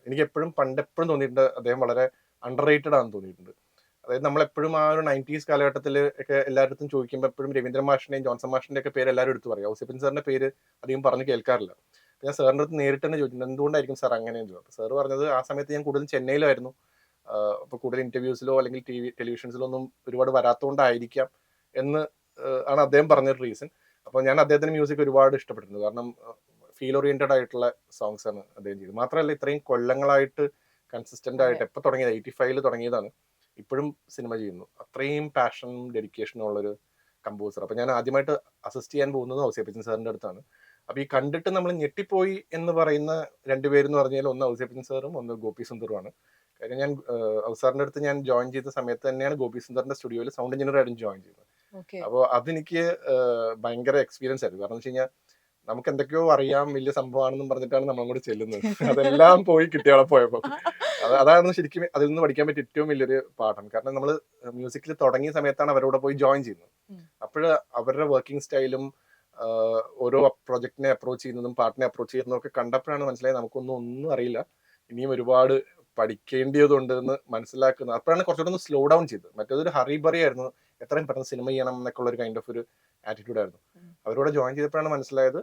എനിക്ക് എപ്പോഴും തോന്നിയിട്ടുണ്ട് അദ്ദേഹം വളരെ അണ്ടർ റേറ്റഡ് ആണെന്ന് തോന്നിയിട്ടുണ്ട്. അതായത് നമ്മളെപ്പോഴും ആ ഒരു 90s കാലഘട്ടത്തിൽ ഒക്കെ എല്ലായിടത്തും ചോദിക്കുമ്പോൾ എപ്പോഴും രവീന്ദ്രൻ മാഷിന്റെയും ജോൺസൺ മാഷിന്റെ ഒക്കെ പേര് എല്ലാവരും എടുത്തു പറയും. ഔസേപ്പൻ സാറിന്റെ പേര് അധികം പറഞ്ഞു കേൾക്കാറില്ല. ഞാൻ സാറിന്റെ അടുത്ത് നേരിട്ട് തന്നെ ചോദിച്ചിട്ടുണ്ട്, എന്തുകൊണ്ടായിരിക്കും സാർ അങ്ങനെയെന്ന് ചോദിച്ചു. സാർ പറഞ്ഞത് ആ സമയത്ത് ഞാൻ കൂടുതൽ ചെന്നൈയിലായിരുന്നു. അപ്പൊ കൂടുതൽ ഇന്റർവ്യൂസിലോ അല്ലെങ്കിൽ ടെലിവിഷൻസിലോ ഒന്നും ഒരുപാട് വരാത്തതുകൊണ്ടായിരിക്കാം എന്ന് ആണ് അദ്ദേഹം പറഞ്ഞൊരു റീസൺ. അപ്പോൾ ഞാൻ അദ്ദേഹത്തിന്റെ മ്യൂസിക് ഒരുപാട് ഇഷ്ടപ്പെട്ടിട്ടുണ്ട്. കാരണം ഫീൽ ഓറിയന്റഡ് ആയിട്ടുള്ള സോങ്സ് ആണ് അദ്ദേഹം ചെയ്തത്. മാത്രമല്ല ഇത്രയും കൊല്ലങ്ങളായിട്ട് കൺസിസ്റ്റന്റ് ആയിട്ട്, എപ്പോൾ തുടങ്ങിയത് 85 തുടങ്ങിയതാണ്, ഇപ്പോഴും സിനിമ ചെയ്യുന്നു. അത്രയും പാഷനും ഡെഡിക്കേഷനും ഉള്ളൊരു കമ്പോസർ. അപ്പൊ ഞാൻ ആദ്യമായിട്ട് അസിസ്റ്റ് ചെയ്യാൻ പോകുന്നത് ഔസേപ്പച്ചൻ സാറിന്റെ അടുത്താണ്. അപ്പൊ ഈ കണ്ടിട്ട് നമ്മൾ ഞെട്ടിപ്പോയി എന്ന് പറയുന്ന രണ്ടുപേരെന്ന് പറഞ്ഞാൽ ഒന്ന് ഔസേപ്പച്ചൻ സാറും ഒന്ന് ഗോപി സുന്ദറുമാണ്. കാര്യം ഞാൻ ഔസാറിന്റെ അടുത്ത് ഞാൻ ജോയിൻ ചെയ്ത സമയത്ത് തന്നെയാണ് ഗോപി സുന്ദറിന്റെ സ്റ്റുഡിയോയിൽ സൗണ്ട് എഞ്ചിനീയർ ആയിട്ടും ജോയിൻ ചെയ്തത്. അപ്പോൾ അതെനിക്ക് ഭയങ്കര എക്സ്പീരിയൻസ് ആയിരുന്നു. കാരണം വെച്ച് കഴിഞ്ഞാൽ നമുക്ക് എന്തൊക്കെയോ അറിയാം, വലിയ സംഭവമാണെന്നും പറഞ്ഞിട്ടാണ് നമ്മൾ അങ്ങോട്ട് ചെല്ലുന്നത്. അതെല്ലാം പോയി കിട്ടിയാളെ പോയപ്പോൾ അതാണ് ശരിക്കും അതിൽ നിന്ന് പഠിക്കാൻ പറ്റിയ ഏറ്റവും വലിയൊരു പാഠം. കാരണം നമ്മൾ മ്യൂസിക്കിൽ തുടങ്ങിയ സമയത്താണ് അവരോട് പോയി ജോയിൻ ചെയ്യുന്നത്. അപ്പോൾ അവരുടെ വർക്കിംഗ് സ്റ്റൈലും ഓരോ പ്രൊജക്ടിനെ അപ്രോച്ച് ചെയ്യുന്നതും പാട്ടിനെ അപ്രോച്ച് ചെയ്യുന്നതും ഒക്കെ കണ്ടപ്പോഴാണ് മനസ്സിലായത് ഒന്നും അറിയില്ല, ഇനിയും ഒരുപാട് പഠിക്കേണ്ടതുണ്ട് എന്ന് മനസ്സിലാക്കുന്നത്. അപ്പോഴാണ് കുറച്ചുകൂടെ ഒന്ന് സ്ലോ ഡൗൺ ചെയ്തത്. മറ്റേതൊരു ഹറിബറി ആയിരുന്നു, എത്രയും പെട്ടെന്ന് സിനിമ ചെയ്യണം എന്നൊക്കെ ഉള്ള ഒരു കൈൻഡ് ഓഫ് ഒരു ആറ്റിറ്റ്യൂഡ് ആയിരുന്നു. അവരോട് ജോയിൻ ചെയ്തപ്പോഴാണ് മനസ്സിലായത്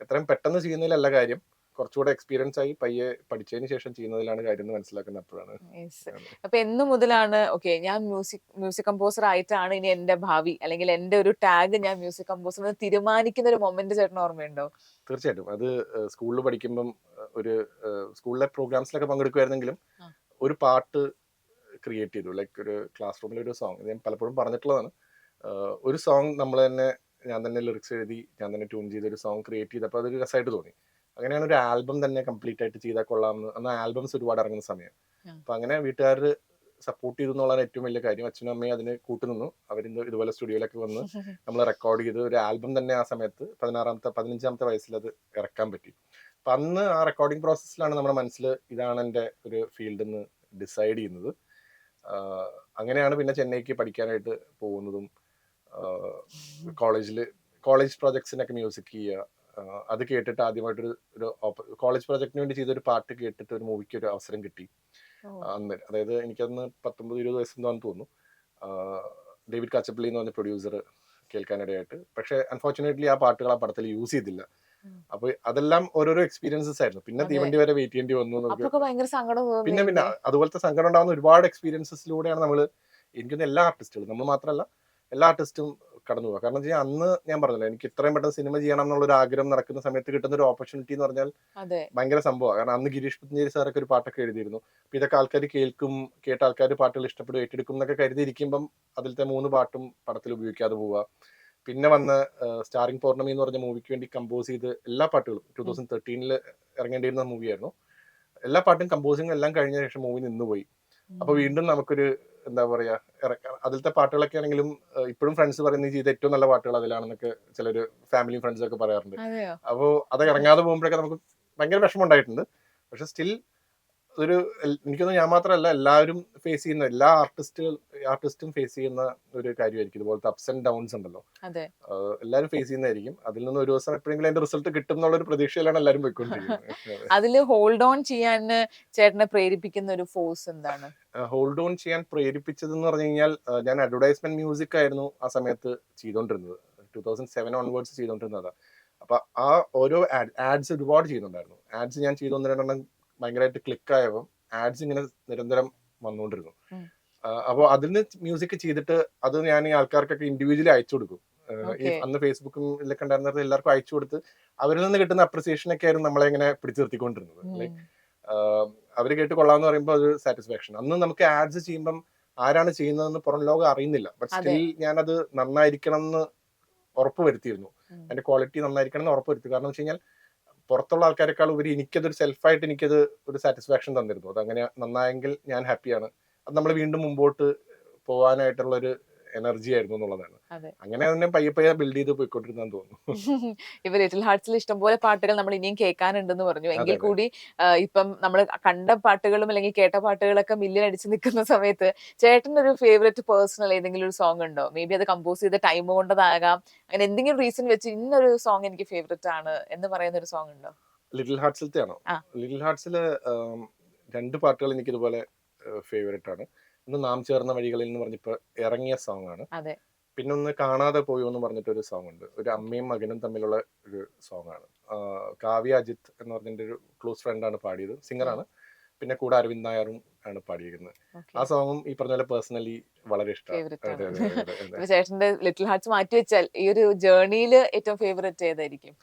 എത്രയും പെട്ടെന്ന് ചെയ്യുന്നതിലല്ല കാര്യം, കുറച്ചുകൂടെ എക്സ്പീരിയൻസ് ആയി പയ്യെ പഠിച്ചതിന് ശേഷം ചെയ്യുന്നതിലാണ് കാര്യം എന്ന് മനസ്സിലാക്കുന്നത് അപ്പോഴാണ്. അപ്പൊ എന്ന് മുതലാണ് ഞാൻ മ്യൂസിക് കമ്പോസർ ആയിട്ടാണ് ഇനി എന്റെ ഭാവി, അല്ലെങ്കിൽ എന്റെ ഒരു ടാഗ് ഞാൻ മ്യൂസിക് കമ്പോസർ എന്ന് തീരുമാനിക്കുന്ന ഒരു മൊമെന്റ് ചേട്ടന് ഓർമ്മയുണ്ടോ? തീർച്ചയായിട്ടും. അത് സ്കൂളിൽ പഠിക്കുമ്പം ഒരു സ്കൂളിലെ പ്രോഗ്രാംസിലൊക്കെ പങ്കെടുക്കുമായിരുന്നെങ്കിലും ഒരു പാട്ട് ക്രിയേറ്റ് ചെയ്തു. ലൈക്ക് ഒരു ക്ലാസ് റൂമിൽ ഒരു സോങ് ഞാൻ പലപ്പോഴും പറഞ്ഞിട്ടുള്ളതാണ്. ഒരു സോങ് നമ്മൾ തന്നെ ഞാൻ തന്നെ ലിറിക്സ് എഴുതി ഞാൻ തന്നെ ട്യൂൺ ചെയ്ത് ഒരു സോങ് ക്രിയേറ്റ് ചെയ്തപ്പോൾ അതൊരു രസമായിട്ട് തോന്നി. അങ്ങനെയാണ് ഒരു ആൽബം തന്നെ കംപ്ലീറ്റ് ആയിട്ട് ചെയ്താൽ കൊള്ളാമെന്ന്. അന്ന് ആൽബംസ് ഒരുപാട് ഇറങ്ങുന്ന സമയം. ഉം. അപ്പൊ അങ്ങനെ വീട്ടുകാർ സപ്പോർട്ട് ചെയ്തു എന്നുള്ളതാണ് ഏറ്റവും വലിയ കാര്യം. അച്ഛനും അമ്മയും അതിന് കൂട്ടുനിന്നു. അവരിന്ന് ഇതുപോലെ സ്റ്റുഡിയോയിലൊക്കെ വന്ന് നമ്മൾ റെക്കോർഡ് ചെയ്ത് ഒരു ആൽബം തന്നെ ആ സമയത്ത് 15ാമത്തെ വയസ്സിൽ അത് ഇറക്കാൻ പറ്റി. അപ്പൊ അന്ന് ആ റെക്കോർഡിംഗ് പ്രോസസ്സിലാണ് നമ്മുടെ മനസ്സിൽ ഇതാണ് എൻ്റെ ഒരു ഫീൽഡ് എന്ന് ഡിസൈഡ് ചെയ്യുന്നത്. അങ്ങനെയാണ് പിന്നെ ചെന്നൈക്ക് പഠിക്കാനായിട്ട് പോകുന്നതും കോളേജ് പ്രോജക്ട്സിനൊക്കെ മ്യൂസിക് ചെയ്യുക. അത് കേട്ടിട്ട് ആദ്യമായിട്ടൊരു കോളേജ് പ്രോജക്റ്റിന് വേണ്ടി ചെയ്തൊരു പാട്ട് കേട്ടിട്ട് ഒരു മൂവിക്ക് ഒരു അവസരം കിട്ടി അന്ന്. അതായത് എനിക്കന്ന് 19-20 വയസ്സെന്താന്ന് തോന്നുന്നു. ഡേവിഡ് കാച്ചപ്പള്ളി എന്ന് പറഞ്ഞ പ്രൊഡ്യൂസർ കേൾക്കാനിടയായിട്ട്. പക്ഷെ അൺഫോർച്ചുനേറ്റ്ലി ആ പാട്ടുകൾ ആ പടത്തിൽ യൂസ് ചെയ്തില്ല. അപ്പൊ അതെല്ലാം ഓരോരോ എക്സ്പീരിയൻസസ് ആയിരുന്നു. പിന്നെ തീവണ്ടി വരെ വെയിറ്റ് ചെയ്യേണ്ടി വന്നു. പിന്നെ പിന്നെ അതുപോലത്തെ സങ്കടം ഉണ്ടാകുന്ന ഒരുപാട് എക്സ്പീരിയൻസസിലൂടെയാണ് നമ്മൾ, എനിക്കൊന്ന് എല്ലാ ആർട്ടിസ്റ്റുകളും, നമ്മൾ മാത്രമല്ല എല്ലാ ആർട്ടിസ്റ്റും കടന്നു പോകുക. കാരണം വെച്ചാൽ അന്ന് ഞാൻ പറഞ്ഞല്ലോ, എനിക്ക് ഇത്രയും പെട്ടെന്ന് സിനിമ ചെയ്യണം എന്നുള്ള ഒരു ആഗ്രഹം നടക്കുന്ന സമയത്ത് കിട്ടുന്ന ഒരു ഓപ്പർച്യൂണിറ്റി എന്ന് പറഞ്ഞാൽ ഭയങ്കര സംഭവമാണ്. കാരണം അന്ന് ഗിരീഷ് പുത്തഞ്ചേരി സാറൊക്കെ ഒരു പാട്ടൊക്കെ എഴുതിയിരുന്നു. അപ്പൊ ഇതൊക്കെ ആൾക്കാർ കേൾക്കും, കേട്ട ആൾക്കാർ പാട്ടുകൾ ഇഷ്ടപ്പെടും, ഏറ്റെടുക്കും എന്നൊക്കെ കരുതിയിരിക്കുമ്പം അതിലത്തെ 3 പാട്ടും പടത്തിൽ ഉപയോഗിക്കാതെ പോവുക. പിന്നെ വന്ന് സ്റ്റാറിംഗ് പൗർണമി എന്ന് പറഞ്ഞ മൂവിക്ക് വേണ്ടി കമ്പോസ് ചെയ്ത് എല്ലാ പാട്ടുകളും 2013 ഇറങ്ങേണ്ടിയിരുന്ന മൂവിയായിരുന്നു. എല്ലാ പാട്ടും കമ്പോസിങ് എല്ലാം കഴിഞ്ഞ ശേഷം മൂവി നിന്നുപോയി. അപ്പൊ വീണ്ടും നമുക്കൊരു എന്താ പറയാ, അതിലത്തെ പാട്ടുകളൊക്കെ ആണെങ്കിലും ഇപ്പോഴും ഫ്രണ്ട്സ് പറയുന്നത് ചെയ്ത ഏറ്റവും നല്ല പാട്ടുകൾ അതിലാണെന്നൊക്കെ ചിലര് ഫാമിലി ഫ്രണ്ട്സ് ഒക്കെ പറയാറുണ്ട്. അപ്പോ അത് ഇറങ്ങാതെ പോകുമ്പോഴൊക്കെ നമുക്ക് ഭയങ്കര വിഷമം ഉണ്ടായിട്ടുണ്ട്. പക്ഷെ സ്റ്റിൽ ഒരു എനിക്കൊന്നും ഞാൻ മാത്രമല്ല എല്ലാവരും ഫേസ് ചെയ്യുന്ന, എല്ലാ ആർട്ടിസ്റ്റും ഫേസ് ചെയ്യുന്ന ഒരു കാര്യമായിരിക്കും. ഇതുപോലത്തെ അപ്സ് ആൻഡ് ഡൗൺസ് ഉണ്ടല്ലോ, എല്ലാവരും ഫേസ് ചെയ്യുന്നതായിരിക്കും. അതിൽ നിന്ന് ഒരു ദിവസം എപ്പോഴെങ്കിലും അതിന്റെ റിസൾട്ട് കിട്ടും എന്നുള്ള ഒരു പ്രതീക്ഷയിലാണ് എല്ലാവരും പോയിക്കൊണ്ടിരിക്കുന്നത്. അതിൽ ഹോൾഡ് ഓൺ ചെയ്യാൻ ചേട്ടനെ പ്രേരിപ്പിക്കുന്ന ഒരു ഫോഴ്സ് എന്താണ്? ഹോൾഡ് ഓൺ ചെയ്യാൻ പ്രേരിപ്പിച്ചതെന്ന് പറഞ്ഞു കഴിഞ്ഞാൽ, ഞാൻ അഡ്വർടൈസ്മെന്റ് മ്യൂസിക് ആയിരുന്നു ആ സമയത്ത് ചെയ്തുകൊണ്ടിരുന്നത്. 2007 ഓൺവേർഡ്സ് ചെയ്തുകൊണ്ടിരുന്നതാണ്. അപ്പൊ ആ ഓരോ ആഡ്സ് ഒരുപാട് ചെയ്യുന്നുണ്ടായിരുന്നു. ആഡ്സ് ഞാൻ ചെയ്ത് 1-2 ഭയങ്കരമായിട്ട് ക്ലിക്ക് ആയപ്പോൾ ആഡ്സ് ഇങ്ങനെ നിരന്തരം വന്നുകൊണ്ടിരുന്നു. അപ്പോൾ അതിന് മ്യൂസിക് ചെയ്തിട്ട് അത് ഞാൻ ഈ ആൾക്കാർക്കൊക്കെ ഇൻഡിവിജ്വലി അയച്ചു കൊടുക്കും. ഈ അന്ന് ഫേസ്ബുക്കിലൊക്കെ ഉണ്ടായിരുന്നത് എല്ലാവർക്കും അയച്ചു കൊടുത്ത് അവരിൽ നിന്ന് കിട്ടുന്ന അപ്രിസിയേഷൻ ഒക്കെ ആയിരുന്നു നമ്മളെ ഇങ്ങനെ പിടിച്ചു നിർത്തിക്കൊണ്ടിരുന്നത്. ലൈക്ക് അവര് കേട്ട് കൊള്ളാന്ന് പറയുമ്പോൾ ഒരു സാറ്റിസ്ഫാക്ഷൻ. അന്ന് നമുക്ക് ആഡ്സ് ചെയ്യുമ്പം ആരാണ് ചെയ്യുന്നതെന്ന് പുറം ലോകം അറിയുന്നില്ല. ബട്ട് സ്റ്റിൽ ഞാനത് നന്നായിരിക്കണം എന്ന് ഉറപ്പ് വരുത്തിയിരുന്നു. അതിന്റെ ക്വാളിറ്റി നന്നായിരിക്കണം എന്ന് ഉറപ്പ് വരുത്തി. കാരണം വെച്ച് കഴിഞ്ഞാൽ പുറത്തുള്ള ആൾക്കാരെക്കാൾ ഉപരി എനിക്കതൊരു സെൽഫായിട്ട് എനിക്കത് ഒരു സാറ്റിസ്ഫാക്ഷൻ തന്നിരുന്നു. അതങ്ങനെ നന്നായെങ്കിൽ ഞാൻ ഹാപ്പിയാണ്. അത് നമ്മൾ വീണ്ടും മുമ്പോട്ട് പോകാനായിട്ടുള്ള ഒരു എനർജി ആയിരുന്നു എന്നുള്ളതാണ്. അങ്ങനെ തന്നെ പയ്യെ ബിൽഡ് ചെയ്ത് പോയിക്കൊണ്ടിരുന്നെന്ന് തോന്നുന്നു. ഇപ്പൊ ലിറ്റിൽ ഹാർട്സിൽ ഇഷ്ടംപോലെ പാട്ടുകൾ നമ്മൾ ഇനിയും കേൾക്കാനുണ്ടെന്ന് പറഞ്ഞു. എങ്കിൽ കൂടി ഇപ്പം നമ്മൾ കണ്ട പാട്ടുകളും അല്ലെങ്കിൽ കേട്ട പാട്ടുകളൊക്കെ മില്യൺ അടിച്ച് നിൽക്കുന്ന സമയത്ത് ചേട്ടൻ്റെ ഒരു ഫേവറേറ്റ് പേഴ്സണൽ ഏതെങ്കിലും ഒരു സോങ് ഉണ്ടോ? മേ ബി അത് കമ്പോസ് ചെയ്ത ടൈം കൊണ്ടതാകാം, അങ്ങനെ എന്തെങ്കിലും റീസൺ വെച്ച് ഇന്നൊരു സോങ് എനിക്ക് ഫേവറേറ്റ് ആണ് എന്ന് പറയുന്ന ഒരു സോങ് ഉണ്ടോ? ലിറ്റിൽ ഹാർട്സിലത്തെ ആണോ? ലിറ്റിൽ ഹാർട്സില് 2 പാട്ടുകൾ എനിക്ക് ഇതുപോലെ ഫേവറേറ്റ് ആണ്. ഒന്ന് നാം ചേർന്ന വഴികളിൽ എന്ന് പറഞ്ഞിപ്പോ ഇറങ്ങിയ സോങ് ആണ്. പിന്നെ ഒന്ന് കാണാതെ പോയോ എന്ന് പറഞ്ഞിട്ട് ഒരു സോങ് ഉണ്ട്. ഒരു അമ്മയും മകനും തമ്മിലുള്ള ഒരു സോങ് ആണ്. കാവ്യ അജിത്ത് എന്ന് പറഞ്ഞിട്ട് ഒരു ക്ലോസ് ഫ്രണ്ട് ആണ് പാടിയത്, സിംഗറാണ്. പിന്നെ കൂടെ അരവിന്ദ് നായറും ആണ് പാടിയിരിക്കുന്നത്. ആ സോങ്ങും ഈ പറഞ്ഞ പോലെ പേഴ്സണലി വളരെ ഇഷ്ടമാണ്. ചേട്ടന്റെ ലിറ്റിൽ ഹാർട്സ് മാറ്റി വെച്ചാൽ ഈ ഒരു ജേർണിയിൽ ഏറ്റവും ഫേവറേറ്റ് ഏതായിരിക്കും?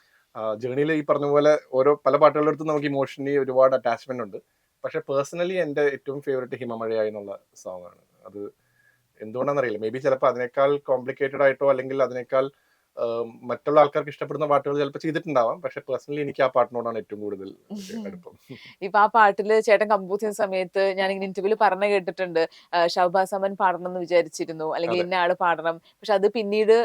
ജേർണിയിൽ ഈ പറഞ്ഞ പോലെ ഓരോ പല പാട്ടുകളുടെ അടുത്തും നമുക്ക് ഇമോഷണലി ഒരുപാട് അറ്റാച്ച്മെന്റ് ഉണ്ട്. പക്ഷെ പേഴ്സണലി എൻ്റെ ഏറ്റവും ഫേവറേറ്റ് ഹിമമഴയായി എന്നുള്ള സോങ് ആണ്. അത് എന്തുകൊണ്ടാണെന്നറിയില്ല. മേ ബി ചിലപ്പോൾ അതിനേക്കാൾ കോംപ്ലിക്കേറ്റഡ് ആയിട്ടോ അല്ലെങ്കിൽ അതിനേക്കാൾ മറ്റുള്ള ആൾക്കാർക്ക് ഇഷ്ടപ്പെടുന്ന പാട്ടുകൾ ചിലപ്പോൾ ചെയ്തിട്ടുണ്ടാവാം. പക്ഷെ പേഴ്സണലി എനിക്ക് ആ പാട്ടിനോടാണ് ഏറ്റവും കൂടുതൽ അടുപ്പം. ഇപ്പൊ ആ പാട്ടില് ചേട്ടൻ കമ്പോസ് ചെയ്യുന്ന സമയത്ത് ഞാൻ ഇങ്ങനെ ഇന്റർവ്യൂല് പറഞ്ഞു കേട്ടിട്ടുണ്ട്, ഷഹബാസ് അമൻ പാടണം എന്ന് വിചാരിച്ചിരുന്നു, അല്ലെങ്കിൽ ഇന്ന ആള് പാടണം, പക്ഷെ അത് പിന്നീട്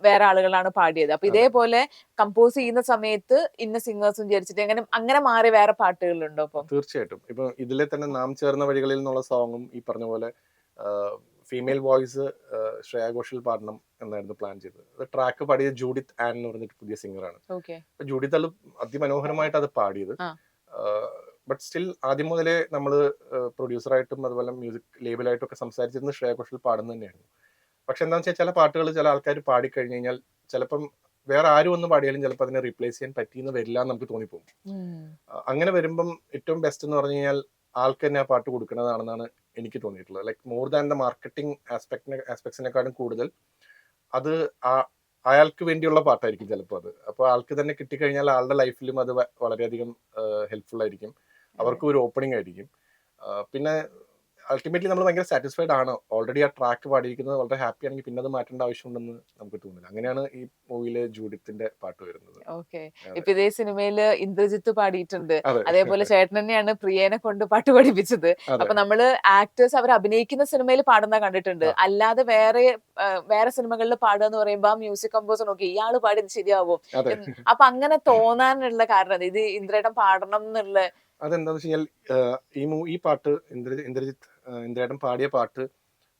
വേറെ ആളുകളാണ് പാടിയത്. അപ്പൊ ഇതേപോലെ കമ്പോസ് ചെയ്യുന്ന സമയത്ത് ഇന്ന സിംഗേഴ്സും വിചാരിച്ചിട്ട് അങ്ങനെ മാറി വേറെ പാട്ടുകളുണ്ടോ? ഇപ്പൊ തീർച്ചയായിട്ടും ഇപ്പൊ ഇതിലെ തന്നെ നാം ചേർന്ന വഴികളിൽ നിന്നുള്ള സോങ്ങും ഈ പറഞ്ഞ പോലെ ഫീമെയിൽ വോയിസ് ശ്രേയ ഘോഷൽ പാടണം എന്നായിരുന്നു പ്ലാൻ ചെയ്തത്. അത് ട്രാക്ക് പാടിയത് ജൂഡിത്ത് ആൻ എന്ന് പറഞ്ഞിട്ട് പുതിയ സിംഗറാണ്. ജൂഡിത്ത് അത് അതിമനോഹരമായിട്ട് അത് പാടിയത്. ബട്ട് സ്റ്റിൽ ആദ്യം മുതലേ നമ്മൾ പ്രൊഡ്യൂസറായിട്ടും അതുപോലെ മ്യൂസിക് ലേബിളായിട്ടും ഒക്കെ സംസാരിച്ചിരുന്നത് ശ്രേയ ഘോഷൽ പാടുന്നത് തന്നെയായിരുന്നു. പക്ഷെ എന്താണെന്ന് വെച്ചാൽ ചില പാട്ടുകൾ ചില ആൾക്കാർ പാടിക്കഴിഞ്ഞു കഴിഞ്ഞാൽ ചിലപ്പം വേറെ ആരും ഒന്ന് പാടിയാലും ചിലപ്പോൾ അതിനെ റീപ്ലേസ് ചെയ്യാൻ പറ്റിയെന്ന് വരില്ല എന്ന് നമുക്ക് തോന്നിപ്പോകും. അങ്ങനെ വരുമ്പം ഏറ്റവും ബെസ്റ്റ് എന്ന് പറഞ്ഞു കഴിഞ്ഞാൽ ആൾക്ക് തന്നെ ആ പാട്ട് കൊടുക്കുന്നതാണെന്നാണ് എനിക്ക് തോന്നിയിട്ടുള്ളത്. Like more than the marketing ആസ്പെക്ട്സിനെക്കാളും കൂടുതൽ അത് അയാൾക്ക് വേണ്ടിയുള്ള പാട്ടായിരിക്കും ചിലപ്പോൾ അത്. അപ്പോൾ ആൾക്ക് തന്നെ കിട്ടിക്കഴിഞ്ഞാൽ ആളുടെ ലൈഫിലും അത് വളരെയധികം ഹെൽപ്ഫുൾ ആയിരിക്കും. അവർക്കും ഒരു ഓപ്പണിംഗ് ആയിരിക്കും. പിന്നെ അൾട്ടിമേറ്റ്ലി നമ്മൾ ഭയങ്കര സാറ്റിസ്ഫൈഡ് ആണ്. ഓൾറെഡി ആ ട്രാക്ക് പാടിയിരിക്കുന്നത് വളരെ ഹാപ്പി ആണെങ്കിൽ പിന്നെ അത് മാറ്റേണ്ട ആവശ്യമുണ്ടെന്ന് നമുക്ക് തോന്നില്ല. അങ്ങനെയാണ് ഈ മൂവിയിലെ ജൂഡിത്തിന്റെ പാട്ട് വരുന്നത്. ഓക്കെ. അതെ. ഇപ്പൊ ഇതേ സിനിമയില് ഇന്ദ്രജിത്ത് പാടിയിട്ടുണ്ട്. അതെ. അതേപോലെ ചേട്ടൻ തന്നെയാണ് പ്രിയേനെ കൊണ്ട് പാട്ട് പഠിപ്പിച്ചത്. അതെ. അപ്പൊ നമ്മള് ആക്ടേഴ്സ് അവർ അഭിനയിക്കുന്ന സിനിമയിൽ പാടുന്ന കണ്ടിട്ടുണ്ട്. ആ. അല്ലാതെ വേറെ സിനിമകളിൽ പാടുക എന്ന് പറയുമ്പോ ആ മ്യൂസിക് കമ്പോസർ നോക്കി ഇയാള് പാടിയത് ശരിയാവും. അതെ. അപ്പൊ അങ്ങനെ തോന്നാനുള്ള കാരണം എന്താ? ഇത് ഇന്ദ്രേട്ടൻ പാടണം എന്നുള്ള അതെന്താന്ന് വെച്ച് കഴിഞ്ഞാൽ ഈ പാട്ട് ഇന്ദ്രജിത്ത് ഇന്ദ്രേട്ടൻ പാടിയ പാട്ട്